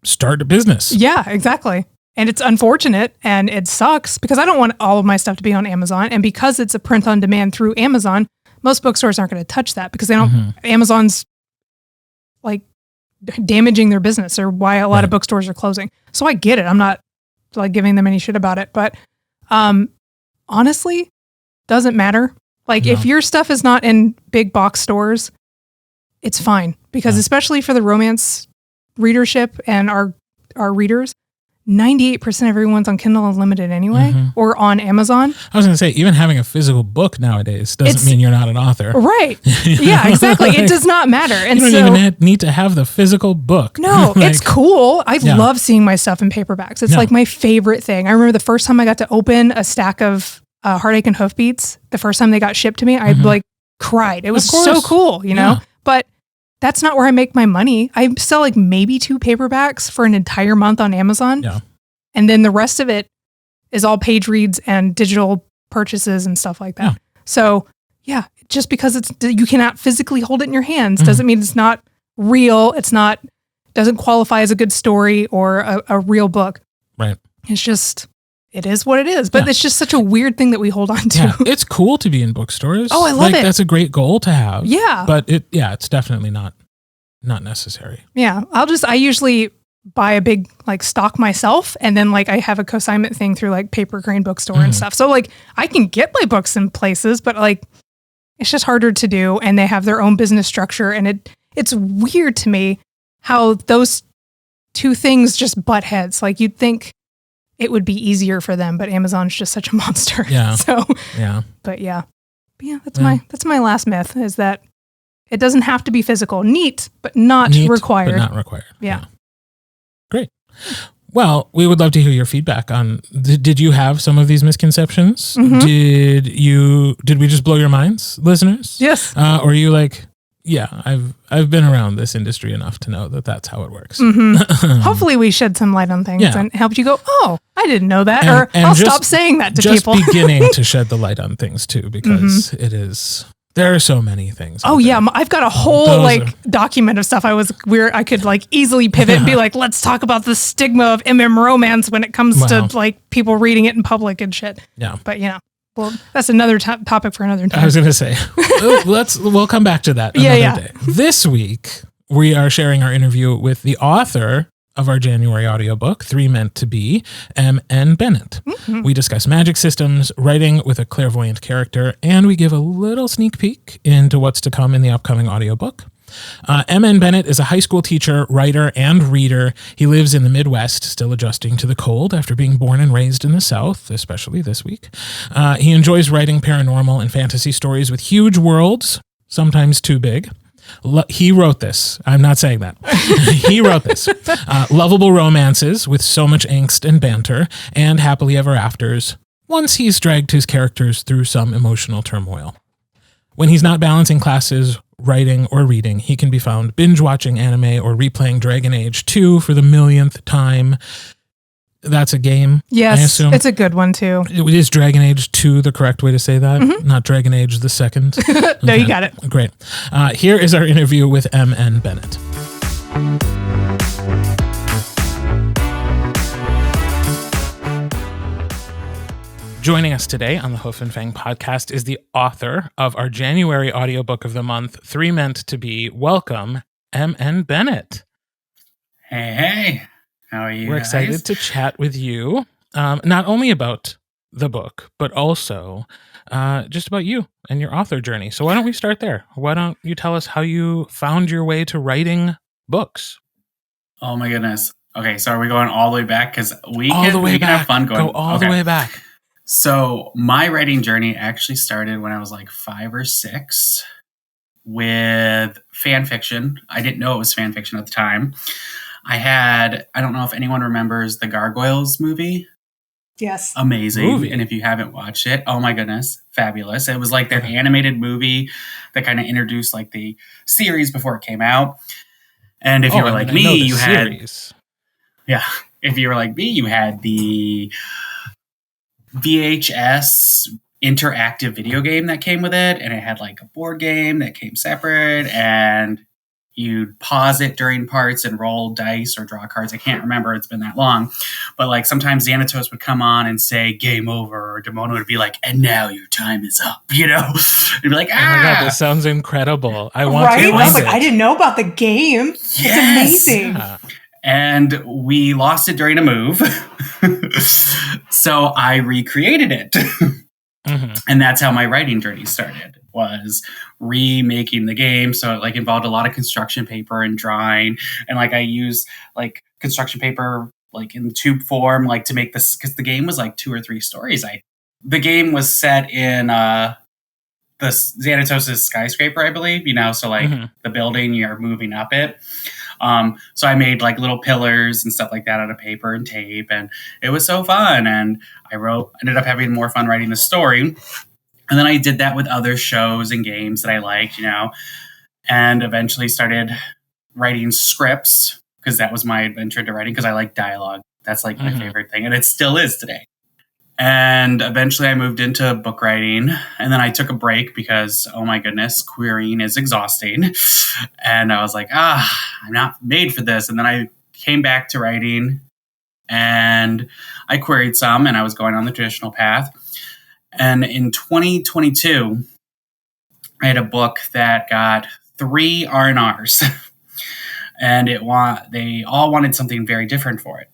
start a business. Yeah, exactly. And it's unfortunate and it sucks because I don't want all of my stuff to be on Amazon. And because it's a print on demand through Amazon, most bookstores aren't going to touch that because they don't, Amazon's like damaging their business or why a lot of bookstores are closing. So I get it. I'm not like giving them any shit about it, but honestly, doesn't matter. Like if your stuff is not in big box stores, it's fine because especially for the romance readership and our readers, 98% of everyone's on Kindle Unlimited anyway, or on Amazon. I was going to say, even having a physical book nowadays doesn't mean you're not an author. Right. Yeah, exactly. It does not matter. And you don't even need to have the physical book. No, it's cool. I love seeing my stuff in paperbacks. It's like my favorite thing. I remember the first time I got to open a stack of Heartache and Hoofbeats, the first time they got shipped to me, I like cried. It was so cool, you know? But that's not where I make my money. I sell like maybe 2 paperbacks for an entire month on Amazon. Yeah. And then the rest of it is all page reads and digital purchases and stuff like that. Yeah. So yeah, just because you cannot physically hold it in your hands doesn't mean it's not real. Doesn't qualify as a good story or a real book. Right. It's just, it is what it is. But it's just such a weird thing that we hold on to. Yeah. It's cool to be in bookstores. Oh, I love it. That's a great goal to have. Yeah. But it's definitely not necessary. Yeah. I usually buy a big like stock myself, and then like I have a consignment thing through like Paper Crane Bookstore and stuff. So like I can get my books in places, but like it's just harder to do, and they have their own business structure, and it's weird to me how those two things just butt heads. Like you'd think it would be easier for them, but Amazon's just such a monster. Yeah. So yeah. But yeah, that's my last myth, is that it doesn't have to be physical. Neat, but not required. But not required. Yeah. Great. Well, we would love to hear your feedback on, did you have some of these misconceptions? Did we just blow your minds, listeners? Yes. Or are you like, yeah, I've been around this industry enough to know that that's how it works. Hopefully we shed some light on things and helped you go, oh, I didn't know that. Or I'll stop saying that to people. Just beginning to shed the light on things too, because there are so many things. Oh yeah, I've got a whole document of stuff I could like easily pivot and be like, let's talk about the stigma of romance when it comes to like people reading it in public and shit. Yeah. But well, that's another topic for another time. I was going to say, we'll come back to that another day. This week, we are sharing our interview with the author of our January audiobook, 3 Meant to Be, M.N. Bennet. We discuss magic systems, writing with a clairvoyant character, and we give a little sneak peek into what's to come in the upcoming audiobook. M.N. Bennet is a high school teacher, writer, and reader. He lives in the Midwest, still adjusting to the cold after being born and raised in the South, especially this week. He enjoys writing paranormal and fantasy stories with huge worlds, sometimes too big. He wrote this. I'm not saying that. He wrote this. Lovable romances with so much angst and banter, and happily ever afters, once he's dragged his characters through some emotional turmoil. When he's not balancing classes, writing, or reading, he can be found binge-watching anime or replaying Dragon Age 2 for the millionth time. That's a game, yes, I assume. It's a good one, too. Is Dragon Age 2 the correct way to say that? Not Dragon Age the second? No, you got it. Great. Here is our interview with M.N. Bennet. Joining us today on the Hoof Fang podcast is the author of our January audiobook of the month, 3 Meant to Be. Welcome, M.N. Bennet. Hey. How are you We're excited to chat with you, not only about the book, but also just about you and your author journey. So why don't we start there? Why don't you tell us how you found your way to writing books? Oh my goodness. Okay, so are we going all the way back? Because we can have fun going. Go all the way back. So my writing journey actually started when I was like 5 or 6 with fan fiction. I didn't know it was fan fiction at the time. I don't know if anyone remembers the Gargoyles movie. Yes. Amazing. Movie. And if you haven't watched it, oh my goodness, fabulous. It was like their animated movie that kind of introduced like the series before it came out. And if you were like me, you had... Yeah. If you were like me, you had the VHS interactive video game that came with it. And it had like a board game that came separate, and you'd pause it during parts and roll dice or draw cards. I can't remember. It's been that long. But like sometimes Xanatos would come on and say game over, or Demona would be like, and now your time is up, you know? You'd be like, Oh my God, this sounds incredible. I want to I was like, I didn't know about the game. Yes. It's amazing. Yeah. And we lost it during a move. So I recreated it. And that's how my writing journey started, was remaking the game. So it like involved a lot of construction paper and drawing. And like I used like construction paper like in tube form, like to make this, because the game was like 2 or 3 stories. The game was set in the Xanatos' skyscraper, I believe, you know, so like the building, you're moving up it. So I made like little pillars and stuff like that out of paper and tape, and it was so fun. And I ended up having more fun writing the story. And then I did that with other shows and games that I liked, and eventually started writing scripts because that was my adventure into writing because I like dialogue. That's like my favorite thing. And it still is today. And eventually I moved into book writing, and then I took a break because, oh my goodness, querying is exhausting. And I was like, I'm not made for this. And then I came back to writing, and I queried some, and I was going on the traditional path. And in 2022, I had a book that got 3 R&Rs, and they all wanted something very different for it.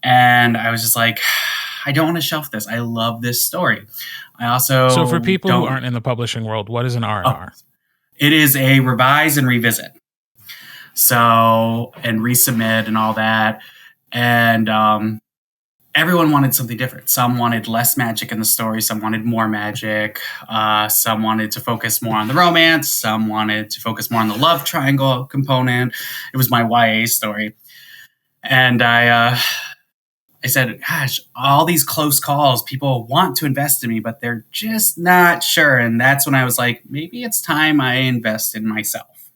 And I was just like, I don't want to shelf this. I love this story. I also So for people who aren't in the publishing world, what is an R&R? It is a revise and revisit. So, and resubmit and all that. And everyone wanted something different. Some wanted less magic in the story. Some wanted more magic. Some wanted to focus more on the romance. Some wanted to focus more on the love triangle component. It was my YA story. And I said, gosh, all these close calls, people want to invest in me, but they're just not sure. And that's when I was like, maybe it's time I invest in myself.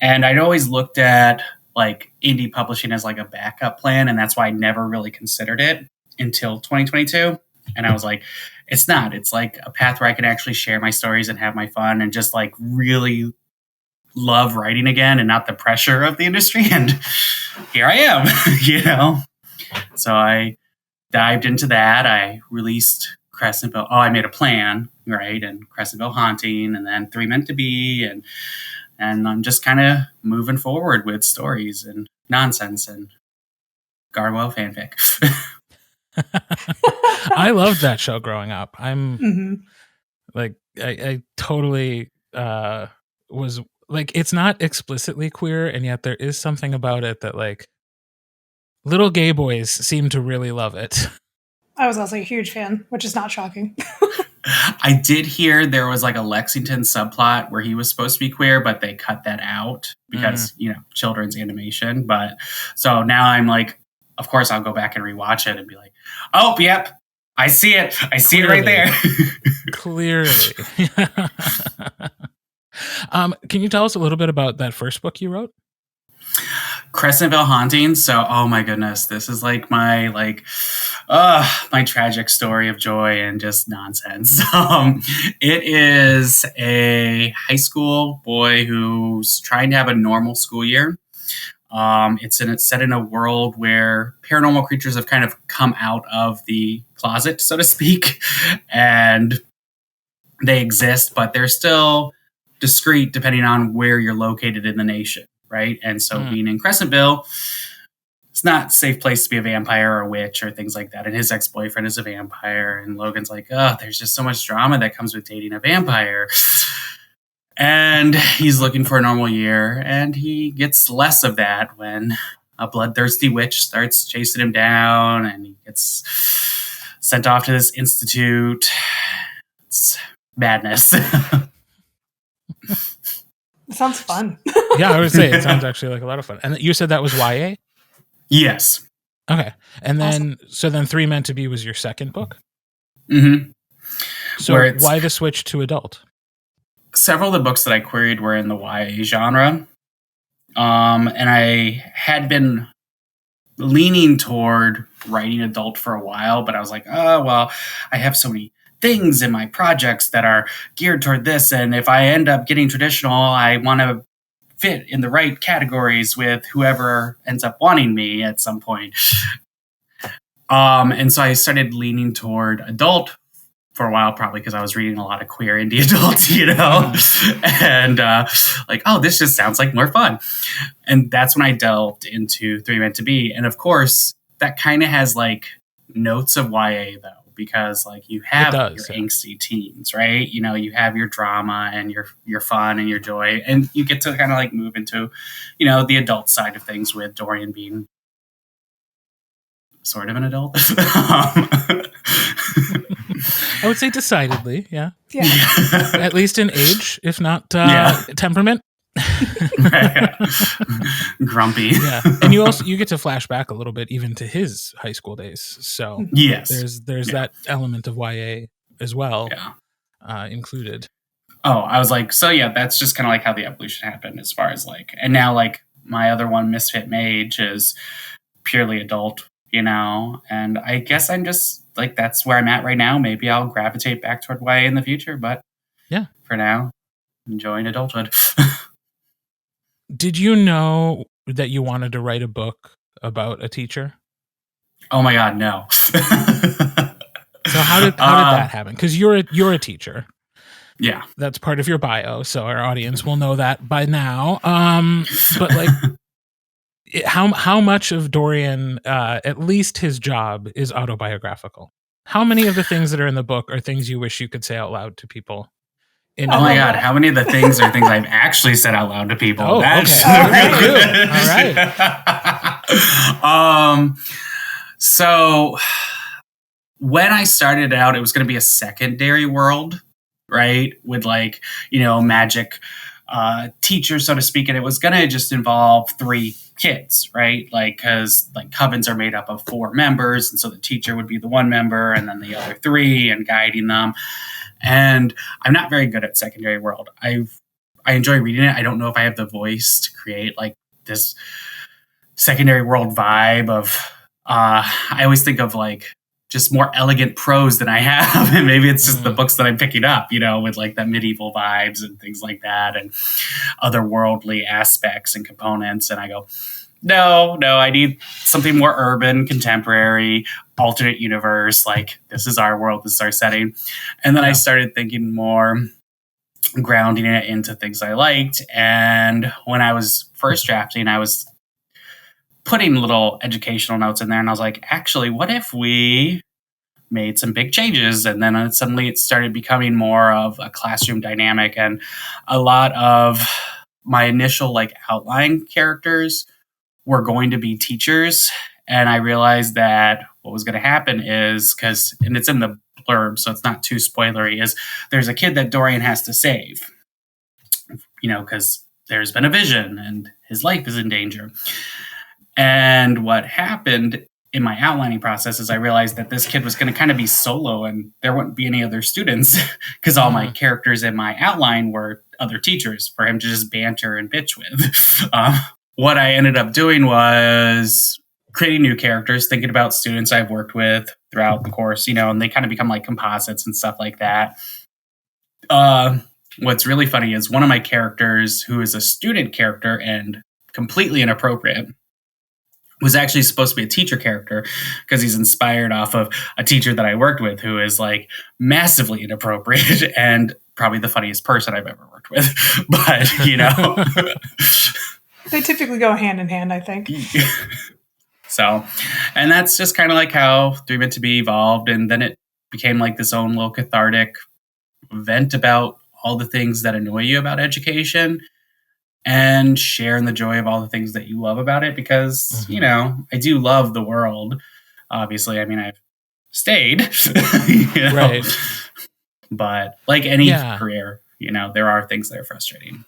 And I'd always looked at like indie publishing as like a backup plan. And that's why I never really considered it until 2022. And I was like, it's not. It's like a path where I can actually share my stories and have my fun and just like really love writing again and not the pressure of the industry. And here I am, So I dived into that. I released Crescentville. I made a plan, right? And Crescentville Haunting, and then 3 Meant to Be, and I'm just kind of moving forward with stories and nonsense and Garwell fanfic. I loved that show growing up. I'm like, I totally was like, it's not explicitly queer, and yet there is something about it that like little gay boys seem to really love it. I was also a huge fan, which is not shocking. I did hear there was like a Lexington subplot where he was supposed to be queer, but they cut that out because, children's animation. But so now I'm like, of course, I'll go back and rewatch it and be like, oh, yep, I see it. I see it right there. Clearly. Can you tell us a little bit about that first book you wrote? Crescentville Haunting. So, oh my goodness, this is like my tragic story of joy and just nonsense. It is a high school boy who's trying to have a normal school year. It's set in a world where paranormal creatures have kind of come out of the closet, so to speak, and they exist, but they're still discreet depending on where you're located in the nation. Right. And so being in Crescentville, it's not a safe place to be a vampire or a witch or things like that. And his ex-boyfriend is a vampire. And Logan's like, oh, there's just so much drama that comes with dating a vampire. And he's looking for a normal year. And he gets less of that when a bloodthirsty witch starts chasing him down. And he gets sent off to this institute. It's madness. Sounds fun. Yeah, I would say it sounds actually like a lot of fun. And you said that was YA? Yes. Okay. And then, awesome. So then 3 Meant to Be was your second book? Mm-hmm. So why the switch to adult? Several of the books that I queried were in the YA genre. And I had been leaning toward writing adult for a while, but I was like, oh, well, I have so many things in my projects that are geared toward this. And if I end up getting traditional, I want to fit in the right categories with whoever ends up wanting me at some point. And so I started leaning toward adult for a while, probably because I was reading a lot of queer indie adults, and like, oh, this just sounds like more fun. And that's when I delved into 3 Meant to Be. And of course, that kind of has like notes of YA though. Because like you have your angsty teens, right? You have your drama and your fun and your joy, and you get to kind of like move into, the adult side of things with Dorian being sort of an adult. I would say decidedly, yeah. At least in age, if not temperament. Right. Grumpy. Yeah. And you get to flash back a little bit even to his high school days. So yes, there's that element of YA as well. Yeah. included. Oh, I was like, so yeah, that's just kind of like how the evolution happened as far as like, and now like my other one, Misfit Mage, is purely adult, and I guess I'm just like, that's where I'm at right now. Maybe I'll gravitate back toward YA in the future, but yeah, for now, enjoying adulthood. Did you know that you wanted to write a book about a teacher? Oh my God, no. So how did that happen? Because you're a teacher. Yeah. That's part of your bio, so our audience will know that by now. But like, how much of Dorian, at least his job, is autobiographical? How many of the things that are in the book are things you wish you could say out loud to people? Oh my God, how many of the things are things I've actually said out loud to people? Oh, that's okay. All right. So when I started out, it was going to be a secondary world, right? With like, magic teachers, so to speak. And it was going to just involve 3 kids, right? Like, because like covens are made up of 4 members. And so the teacher would be the 1 member and then the other 3 and guiding them. And I'm not very good at secondary world. I enjoy reading it. I don't know if I have the voice to create like this secondary world vibe of, I always think of like just more elegant prose than I have. And maybe it's just the books that I'm picking up, with like that medieval vibes and things like that and otherworldly aspects and components. And I go, no, I need something more urban, contemporary, alternate universe. Like, this is our world, this is our setting. And then I started thinking more, grounding it into things I liked. And when I was first drafting, I was putting little educational notes in there. And I was like, actually, what if we made some big changes? And then suddenly it started becoming more of a classroom dynamic. And a lot of my initial like outline characters were going to be teachers. And I realized that what was going to happen is, and it's in the blurb, so it's not too spoilery, is there's a kid that Dorian has to save, because there's been a vision and his life is in danger. And what happened in my outlining process is I realized that this kid was going to kind of be solo and there wouldn't be any other students because all my characters in my outline were other teachers for him to just banter and bitch with. What I ended up doing was creating new characters, thinking about students I've worked with throughout the course, and they kind of become like composites and stuff like that. What's really funny is one of my characters, who is a student character and completely inappropriate, was actually supposed to be a teacher character because he's inspired off of a teacher that I worked with who is like massively inappropriate and probably the funniest person I've ever worked with. But, They typically go hand in hand, I think. So, and that's just kind of like how 3 Meant to Be evolved. And then it became like this own little cathartic vent about all the things that annoy you about education and sharing the joy of all the things that you love about it. Because, I do love the world. Obviously, I mean, I've stayed, right. But like any career, there are things that are frustrating.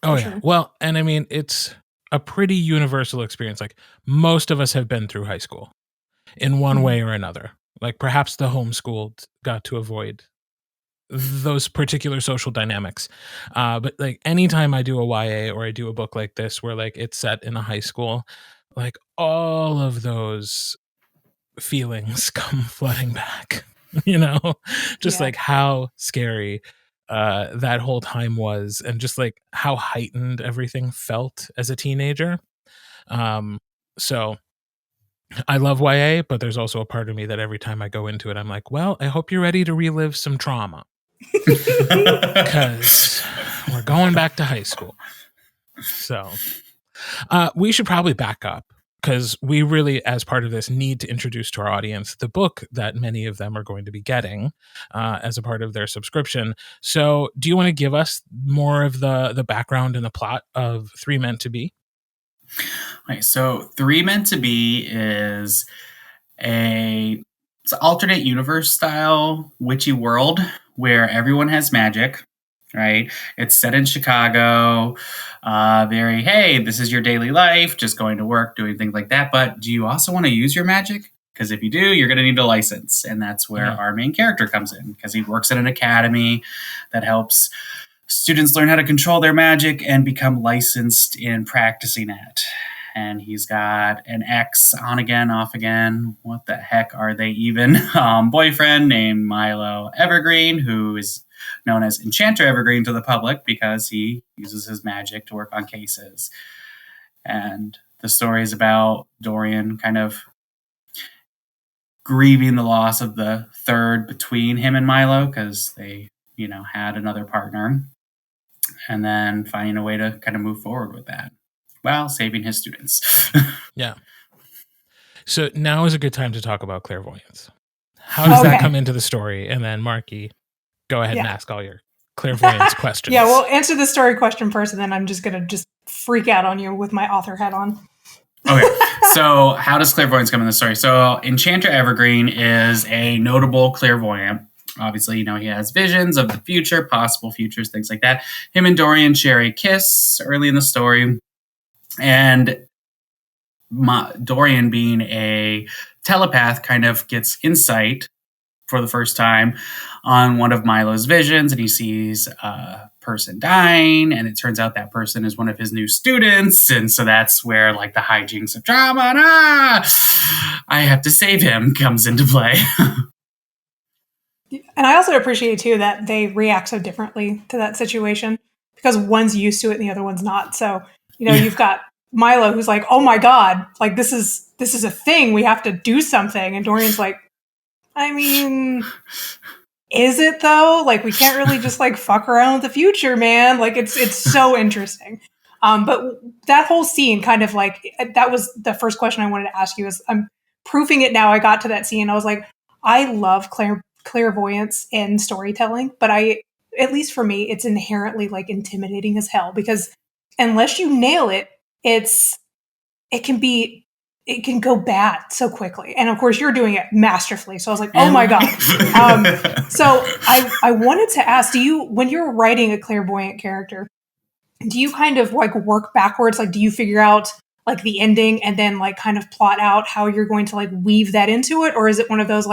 Oh, yeah. Well, and I mean, it's a pretty universal experience. Like, most of us have been through high school in one way or another. Like, perhaps the homeschooled got to avoid those particular social dynamics. But like, anytime I do a YA or I do a book like this, where like it's set in a high school, like all of those feelings come flooding back, just like how scary that whole time was, and just like how heightened everything felt as a teenager. So I love YA, but there's also a part of me that every time I go into it, I'm like, well, I hope you're ready to relive some trauma because we're going back to high school. So we should probably back up, because we really, as part of this, need to introduce to our audience the book that many of them are going to be getting as a part of their subscription. So do you want to give us more of the background and the plot of 3 Meant to Be? Okay, so 3 Meant to Be is it's an alternate universe style witchy world where everyone has magic. Right? It's set in Chicago. Hey, this is your daily life, just going to work, doing things like that. But do you also want to use your magic? Because if you do, you're going to need a license. And that's where our main character comes in, because he works at an academy that helps students learn how to control their magic and become licensed in practicing it. And he's got an ex, on again, off again. What the heck are they even? Boyfriend named Milo Evergreen, who is known as Enchanter Evergreen to the public because he uses his magic to work on cases. And the story is about Dorian kind of grieving the loss of the third between him and Milo, because they, had another partner, and then finding a way to kind of move forward with that while saving his students. Yeah. So now is a good time to talk about clairvoyance. How does that come into the story? And then Marky, go ahead and ask all your clairvoyance questions. Yeah, we'll answer the story question first, and then I'm just going to freak out on you with my author hat on. Okay, so how does clairvoyance come in the story? So Enchanter Evergreen is a notable clairvoyant. Obviously, he has visions of the future, possible futures, things like that. Him and Dorian share a kiss early in the story. And Dorian, being a telepath, kind of gets insight for the first time on one of Milo's visions, and he sees a person dying, and it turns out that person is one of his new students. And so that's where the hijinks of drama and I have to save him comes into play. And I also appreciate too that they react so differently to that situation, because one's used to it and the other one's not. So, you've got Milo who's like, oh my God, this is a thing. We have to do something. And Dorian's like, I mean, is it though? We can't really just fuck around with the future, man. It's so interesting. But that whole scene kind of that was the first question I wanted to ask you. Is I'm proofing it now. I got to that scene. I was like, I love clairvoyance in storytelling, but at least for me, it's inherently intimidating as hell, because unless you nail it, it can go bad so quickly. And of course you're doing it masterfully. So I was like, oh my God. So I wanted to ask, when you're writing a clairvoyant character, do you kind of work backwards? Do you figure out the ending and then kind of plot out how you're going to weave that into it? Or is it one of those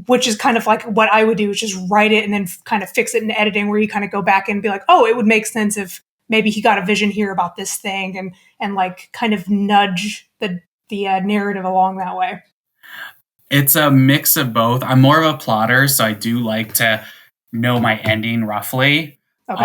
which is kind of what I would do, is just write it and then kind of fix it in editing, where you kind of go back and be like, oh, it would make sense if maybe he got a vision here about this thing, and kind of nudge the narrative along that way. It's a mix of both. I'm more of a plotter, so I do like to know my ending roughly. Okay.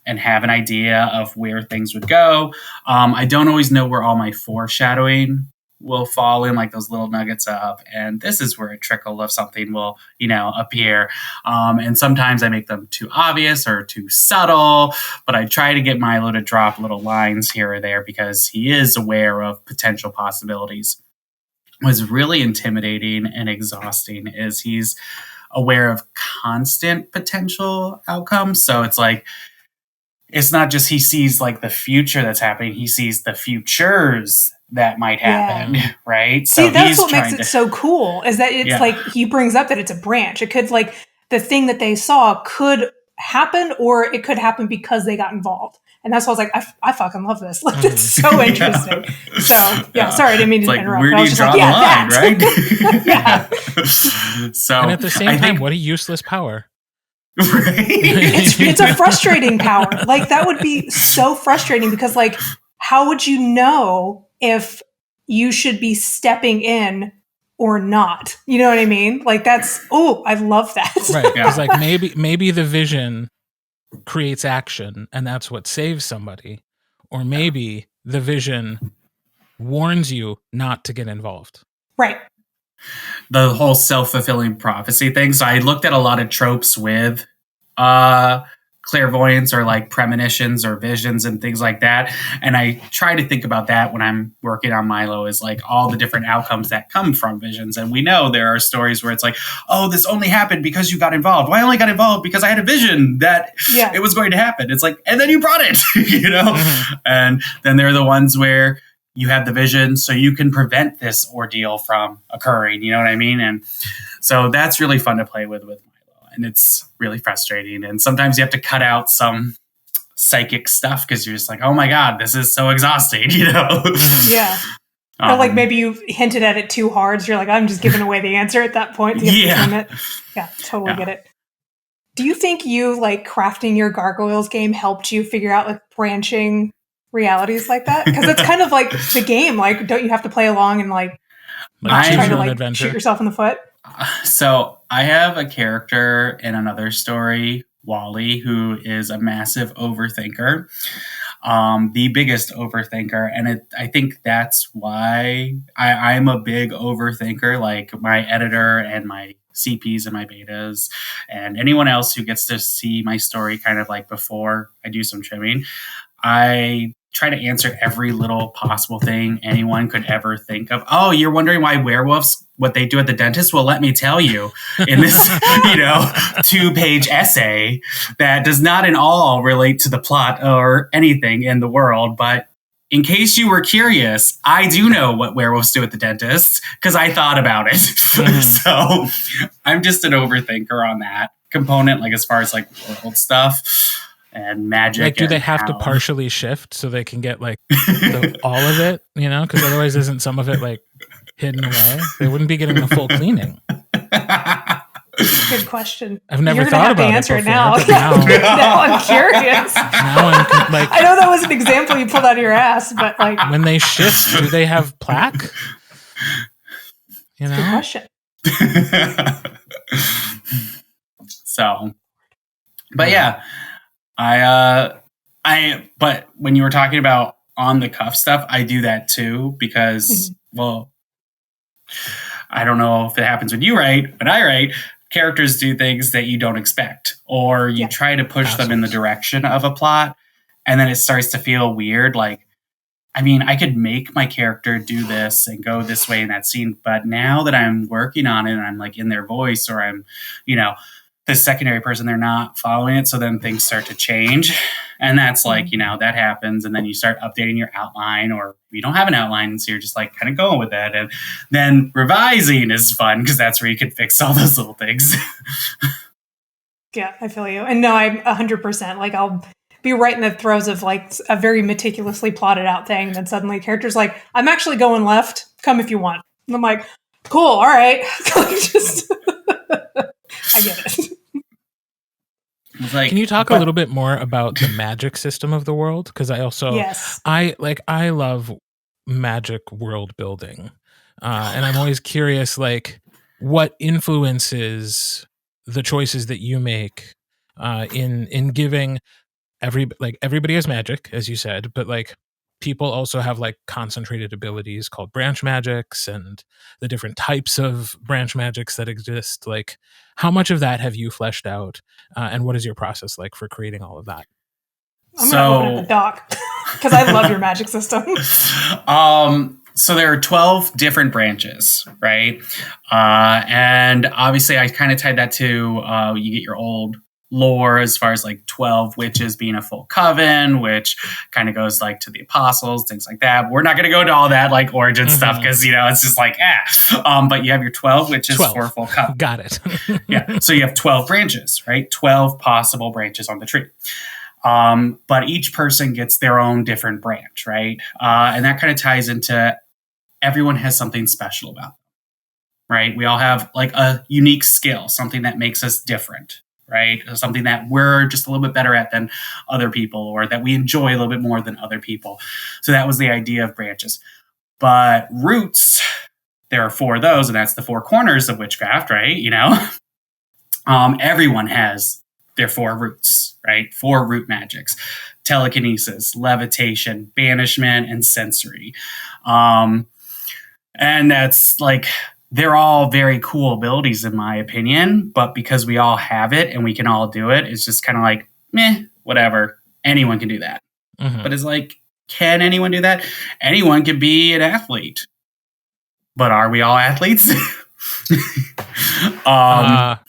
And have an idea of where things would go. I don't always know where all my foreshadowing will fall in, those little nuggets of, and this is where a trickle of something will, appear. And sometimes I make them too obvious or too subtle, but I try to get Milo to drop little lines here or there, because he is aware of potential possibilities. What's really intimidating and exhausting is he's aware of constant potential outcomes. So it's not just he sees the future that's happening, he sees the futures that might happen, right? So that's what makes it so cool, is that it's he brings up that it's a branch. It could the thing that they saw could happen, or it could happen because they got involved. And that's why I was like, I fucking love this. It's so interesting. So sorry, I didn't mean to interrupt. Where do you draw the line, right? Yeah. So, and at the same time, what a useless power. Right? It's a frustrating power. That would be so frustrating, because how would you know if you should be stepping in or not? You know what I mean? That's, I love that. Right. It's maybe the vision creates action and that's what saves somebody. Or maybe the vision warns you not to get involved. Right. The whole self-fulfilling prophecy thing. So I looked at a lot of tropes with clairvoyance, or premonitions or visions and things like that. And I try to think about that when I'm working on Milo, is all the different outcomes that come from visions. And we know there are stories where it's oh, this only happened because you got involved. Well, I only got involved because I had a vision that it was going to happen. It's and then you brought it, Mm-hmm. And then there are the ones where you have the vision so you can prevent this ordeal from occurring. You know what I mean? And so that's really fun to play with Milo. And it's really frustrating. And sometimes you have to cut out some psychic stuff, because you're just oh my God, this is so exhausting, Yeah. Or like maybe you hinted at it too hard, so you're like, I'm just giving away the answer at that point to get the limit. Yeah, totally get it. Do you think you like crafting your gargoyles game helped you figure out like branching realities like that? Because it's kind of like the game. Like, don't you have to play along and like try to like shoot yourself in the foot? So I have a character in another story, Wally, who is a massive overthinker. The biggest overthinker. And I think that's why I'm a big overthinker. Like my editor and my CPs and my betas and anyone else who gets to see my story kind of like before I do some trimming, I try to answer every little possible thing anyone could ever think of. Oh, you're wondering why werewolves, what they do at the dentist? Well, let me tell you in this, 2-page essay that does not at all relate to the plot or anything in the world. But in case you were curious, I do know what werewolves do at the dentist because I thought about it. So I'm just an overthinker on that component, like as far as like world stuff. And magic. Like, do they have to partially shift so they can get like all of it? Because otherwise, isn't some of it like hidden away? They wouldn't be getting the full cleaning. Good question. I've never thought about it before. Now. Now I'm curious. I know that was an example you pulled out of your ass, but like when they shift, do they have plaque? Good question. So, but yeah. But when you were talking about on the cuff stuff, I do that too because, well, I don't know if it happens when you write, but I write, characters do things that you don't expect, or you try to push them in the direction of a plot, and then it starts to feel weird. Like, I mean, I could make my character do this and go this way in that scene, but now that I'm working on it and I'm like in their voice, or I'm, the secondary person, they're not following it. So then things start to change. And that's like, that happens. And then you start updating your outline, or you don't have an outline. So you're just like kind of going with it. And then revising is fun because that's where you can fix all those little things. Yeah, I feel you. And no, I'm 100%. Like I'll be right in the throes of like a very meticulously plotted out thing. And then suddenly character's like, I'm actually going left. Come if you want. And I'm like, cool. All right. Just I get it. Like, can you talk a little bit more about the magic system of the world? Because I also, I love magic world building, and I'm always curious, like, what influences the choices that you make in giving everybody has magic, as you said, but like people also have like concentrated abilities called branch magics, and the different types of branch magics that exist. Like, how much of that have you fleshed out, and what is your process like for creating all of that? I'm going to open up the doc because I love your magic system. So there are 12 different branches, right? And obviously I kind of tied that to you get your old lore as far as like 12 witches being a full coven, which kind of goes like to the apostles, things like that. We're not going to go into all that like origin stuff because it's just like but you have your 12 witches for a full coven. Got it. Yeah, so you have 12 branches, right? 12 possible branches on the tree. But each person gets their own different branch, right? And that kind of ties into everyone has something special about them, right? We all have like a unique skill, something that makes us different, right? Something that we're just a little bit better at than other people, or that we enjoy a little bit more than other people. So that was the idea of branches. But roots, there are 4 of those, and that's the 4 corners of witchcraft, right? Everyone has their 4 roots, right? 4 root magics: telekinesis, levitation, banishment, and sensory. And that's like, they're all very cool abilities in my opinion, but because we all have it and we can all do it, it's just kind of like, meh, whatever. Anyone can do that. But it's like, can anyone do that? Anyone can be an athlete. But are we all athletes? Not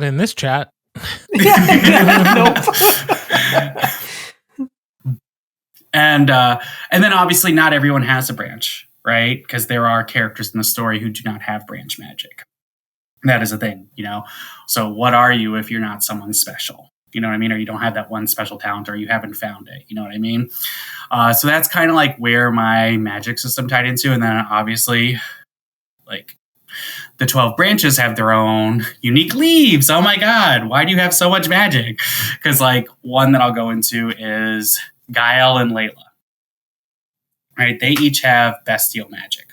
in this chat. Nope. And then obviously not everyone has a branch, right? Because there are characters in the story who do not have branch magic. That is a thing, So what are you if you're not someone special? You know what I mean? Or you don't have that one special talent, or you haven't found it. You know what I mean? So that's kind of like where my magic system tied into. And then obviously, like, the 12 branches have their own unique leaves. Oh my God, why do you have so much magic? Because, like, one that I'll go into is Gael and Layla. Right? They each have bestial magic.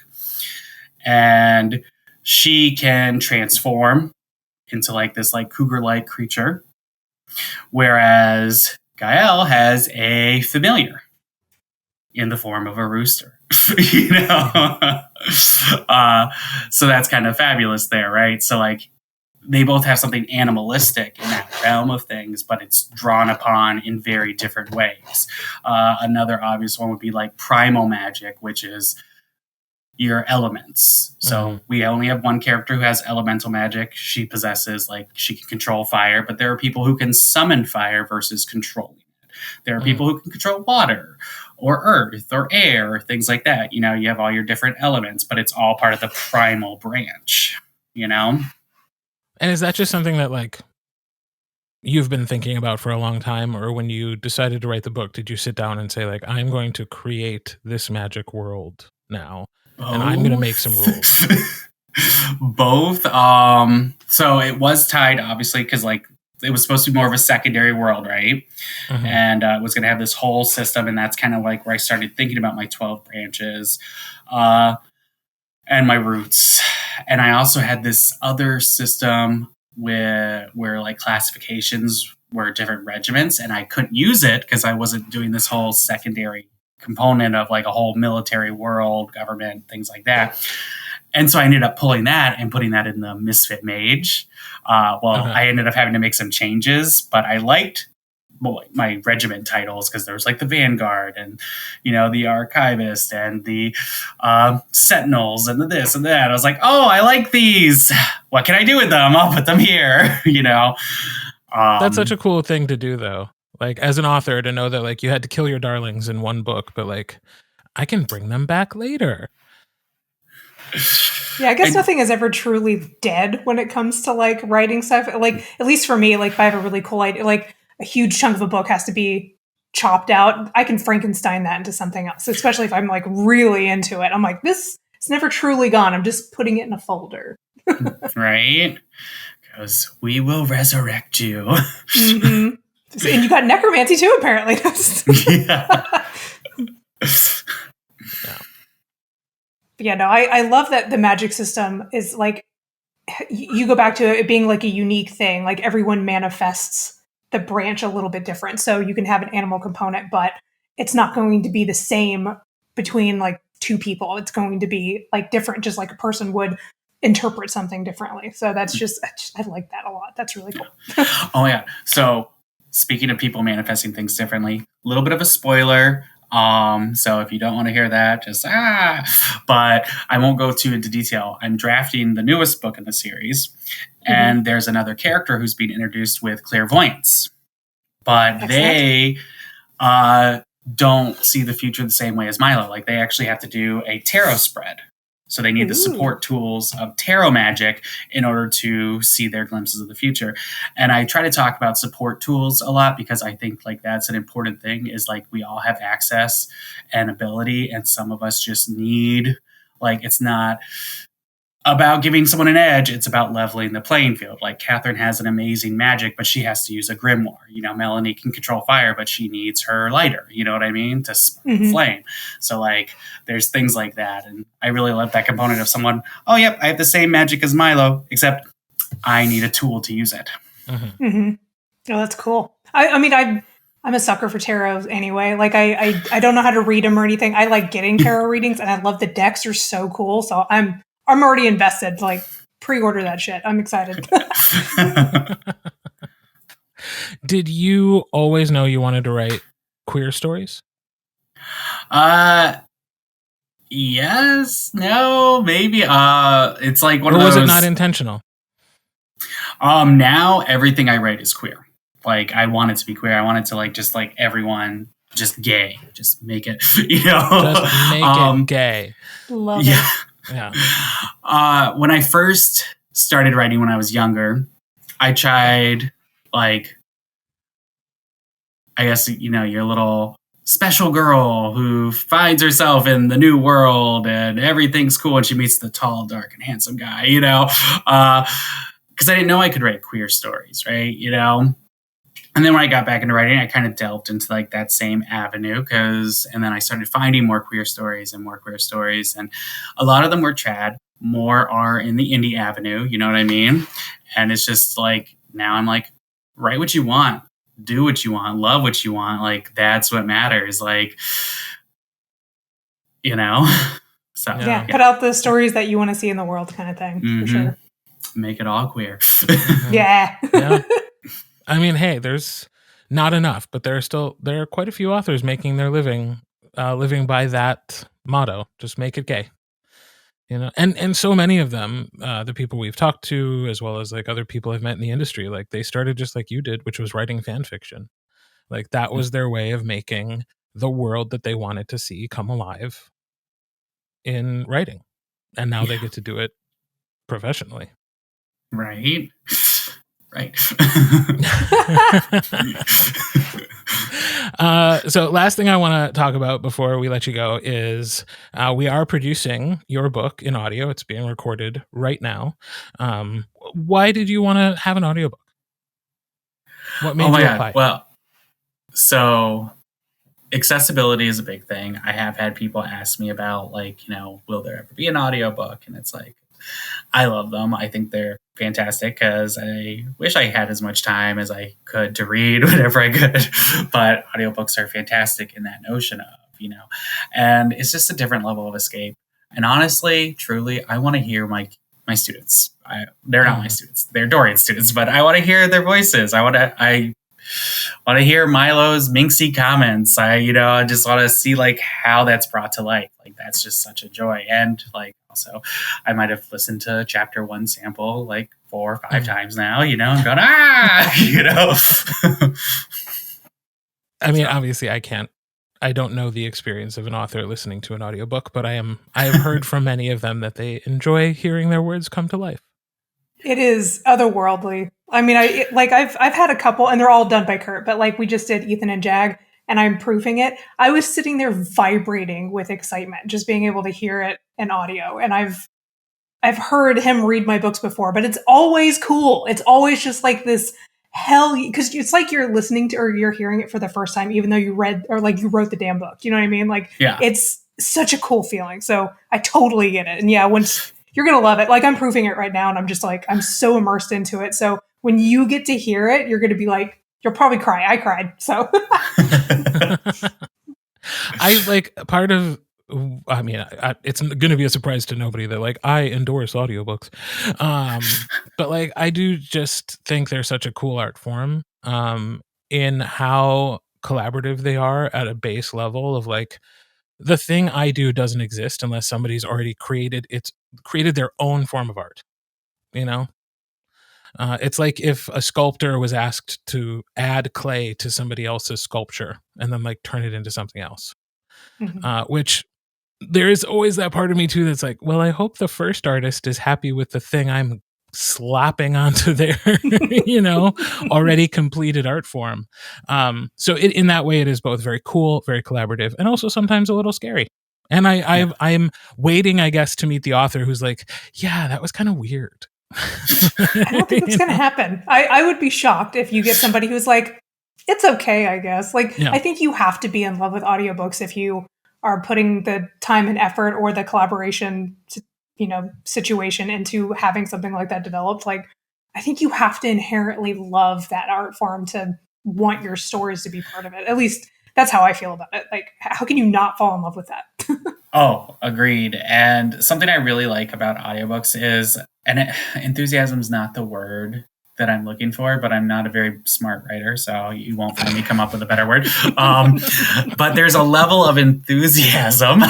And she can transform into, like, this, like, cougar-like creature. Whereas Gael has a familiar in the form of a rooster. You know? So that's kind of fabulous there, right? So, like, they both have something animalistic in that realm of things, but it's drawn upon in very different ways. Another obvious one would be like primal magic, which is your elements. So we only have one character who has elemental magic. She possesses, like, she can control fire, but there are people who can summon fire versus controlling it. There are people who can control water or earth or air, or things like that. You know, you have all your different elements, but it's all part of the primal branch, you know? And is that just something that, like, you've been thinking about for a long time? Or when you decided to write the book, did you sit down and say, like, I'm going to create this magic world now, and I'm going to make some rules? Both. So it was tied, obviously, because, like, it was supposed to be more of a secondary world, right? And it was going to have this whole system, and that's kind of like where I started thinking about my 12 branches and my roots. And I also had this other system where like classifications were different regiments, and I couldn't use it because I wasn't doing this whole secondary component of, like, a whole military world, government, things like that. And so I ended up pulling that and putting that in the Misfit Mage. I ended up having to make some changes, but I liked my regiment titles because there was, like, the Vanguard and, you know, the Archivist and the Sentinels and the this and that. I was like, oh, I like these. What can I do with them? I'll put them here, you know. That's such a cool thing to do, though. Like, as an author, to know that, like, you had to kill your darlings in one book, but, like, I can bring them back later. Yeah, I guess nothing is ever truly dead when it comes to, like, writing stuff. Like, at least for me, like, if I have a really cool idea, like, a huge chunk of a book has to be chopped out. I can Frankenstein that into something else, especially if I'm, like, really into it. I'm like, this is never truly gone. I'm just putting it in a folder. Right? Because we will resurrect you. And you got necromancy too, apparently. Yeah. Yeah, no, I love that the magic system is, like, you go back to it being, like, a unique thing. Like, everyone manifests the branch a little bit different. So you can have an animal component, but it's not going to be the same between, like, two people. It's going to be, like, different, just like a person would interpret something differently. So that's I like that a lot. That's really cool. Oh, yeah. So speaking of people manifesting things differently, a little bit of a spoiler. So if you don't want to hear that, just but I won't go too into detail. I'm drafting the newest book in the series, and there's another character who's being introduced with clairvoyance, but they don't see the future the same way as Milo. Like, they actually have to do a tarot spread. So they need the support tools of tarot magic in order to see their glimpses of the future. And I try to talk about support tools a lot because I think, like, that's an important thing, is, like, we all have access and ability, and some of us just need, like, it's not about giving someone an edge. It's about leveling the playing field. Like, Catherine has an amazing magic, but she has to use a grimoire. You know, Melanie can control fire, but she needs her lighter. You know what I mean? To spark the flame. So, like, there's things like that. And I really love that component of someone, oh, yep, I have the same magic as Milo, except I need a tool to use it. Oh, that's cool. I mean, I'm a sucker for tarot anyway. Like, I don't know how to read them or anything. I like getting tarot readings, and I love the decks are so cool. So I'm already invested. Like, pre-order that shit. I'm excited. Did you always know you wanted to write queer stories? Yes, no, maybe. It's like one of those. Or was it not intentional? Now everything I write is queer. Like, I want it to be queer. I want it to, like, just, like, everyone just gay. Just make it, you know. Just make it gay. Love it. Yeah. When I first started writing when I was younger, I tried, like, I guess, your little special girl who finds herself in the new world and everything's cool, and she meets the tall, dark, and handsome guy, because I didn't know I could write queer stories, right? And then when I got back into writing, I kind of delved into like that same avenue and then I started finding more queer stories, and a lot of them were trad, more are in the indie avenue, you know what I mean? And it's just like, now I'm like, write what you want, do what you want, love what you want. Like, that's what matters. Like, so yeah, put out the stories that you want to see in the world, kind of thing. For sure. Make it all queer. Yeah. I mean, hey, there's not enough, but there are quite a few authors making their living by that motto. Just make it gay. And so many of them, the people we've talked to, as well as like other people I've met in the industry, like they started just like you did, which was writing fan fiction. Like that was their way of making the world that they wanted to see come alive in writing. And now they get to do it professionally. Right. So last thing I want to talk about before we let you go is we are producing your book in audio. It's being recorded right now. Why did you want to have an audiobook? What made you apply? Well, so accessibility is a big thing. I have had people ask me about like, will there ever be an audiobook? And it's like, I love them. I think they're fantastic because I wish I had as much time as I could to read whenever I could. But audiobooks are fantastic in that notion of, and it's just a different level of escape. And honestly, truly, I want to hear my students. They're not my students. They're Dorian students, but I want to hear their voices. I want to hear Milo's minxy comments. I just want to see like how that's brought to life. Like that's just such a joy. And like also, I might have listened to chapter 1 sample like 4 or 5 times now. And going I mean, obviously, I don't know the experience of an author listening to an audiobook, but I have heard from many of them that they enjoy hearing their words come to life. It is otherworldly. I mean, I've had a couple, and they're all done by Kirt, but like we just did Ethan and Jag, and I'm proofing it. I was sitting there vibrating with excitement, just being able to hear it in audio. And I've heard him read my books before, but it's always cool. It's always just like this because it's like you're listening to or you're hearing it for the first time, even though you read or like you wrote the damn book. You know what I mean? Like, It's such a cool feeling. So I totally get it. And yeah, once you're going to love it. Like I'm proofing it right now and I'm just like, I'm so immersed into it. So when you get to hear it, you're going to be like, you'll probably cry. I cried. So I like part of, I mean, it's going to be a surprise to nobody that like I endorse audiobooks. But like, I do just think they're such a cool art form in how collaborative they are at a base level of like, the thing I do doesn't exist unless somebody's already created their own form of art. It's like if a sculptor was asked to add clay to somebody else's sculpture and then like turn it into something else, which there is always that part of me too that's like, well, I hope the first artist is happy with the thing I'm slapping onto their already completed art form. So in that way it is both very cool, very collaborative, and also sometimes a little scary. And I'm waiting, I guess, to meet the author who's like, yeah, that was kind of weird. I don't think it's gonna happen. I would be shocked if you get somebody who's like, it's okay, I guess. Like, I think you have to be in love with audiobooks if you are putting the time and effort or the collaboration situation into having something like that developed. Like, I think you have to inherently love that art form to want your stories to be part of it. At least that's how I feel about it. Like, how can you not fall in love with that? Oh, agreed. And something I really like about audiobooks is, and enthusiasm is not the word that I'm looking for, but I'm not a very smart writer, so you won't find me come up with a better word. But there's a level of enthusiasm.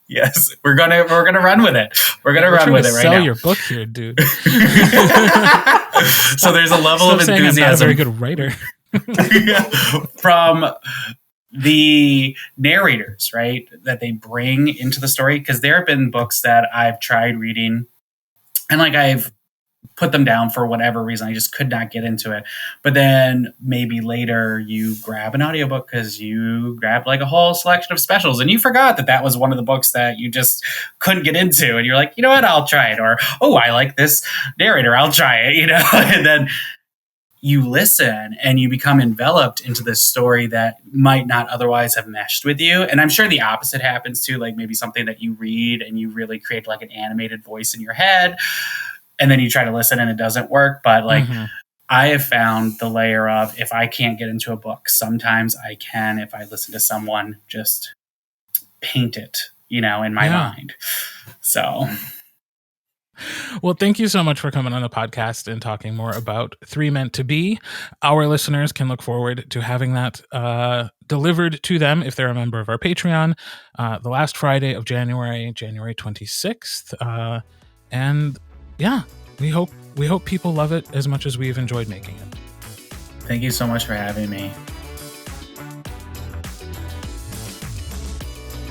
Yes, we're gonna run with it. We're gonna run with it right now. Sell your book here, dude. So there's a level of enthusiasm. I'm not a very good writer. From the narrators, right, that they bring into the story, because there have been books that I've tried reading, and like I've put them down for whatever reason. I just could not get into it. But then maybe later you grab an audiobook because you grabbed like a whole selection of specials and you forgot that was one of the books that you just couldn't get into. And you're like, you know what, I'll try it. Or, oh, I like this narrator, I'll try it, and then you listen and you become enveloped into this story that might not otherwise have meshed with you. And I'm sure the opposite happens too, like maybe something that you read and you really create like an animated voice in your head. And then you try to listen and it doesn't work. But like, I have found the layer of, if I can't get into a book, sometimes I can, if I listen to someone just paint it, in my mind. So. Well, thank you so much for coming on the podcast and talking more about 3 Meant to Be. Our listeners can look forward to having that delivered to them if they're a member of our Patreon the last Friday of January 26th. And yeah, we hope people love it as much as we've enjoyed making it. Thank you so much for having me.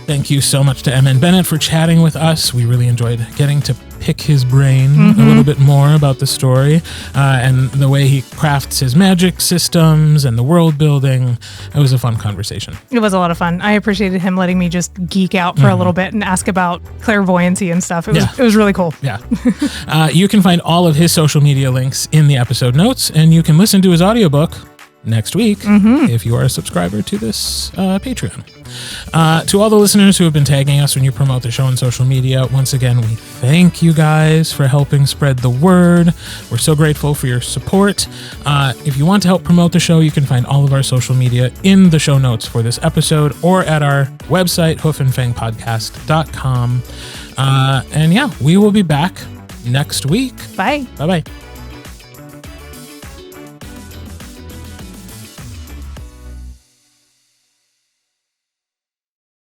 Thank you so much to MN Bennet for chatting with us. We really enjoyed getting to pick his brain a little bit more about the story and the way he crafts his magic systems and the world building. It was a fun conversation. It was a lot of fun. I appreciated him letting me just geek out for a little bit and ask about clairvoyancy and stuff. It was really cool. Yeah. You can find all of his social media links in the episode notes, and you can listen to his audiobook next week if you are a subscriber to this Patreon. To all the listeners who have been tagging us when you promote the show on social media, once again, we thank you guys for helping spread the word. We're so grateful for your support. If you want to help promote the show, you can find all of our social media in the show notes for this episode or at our website, hoofandfangpodcast.com. And yeah, we will be back next week. Bye. Bye-bye.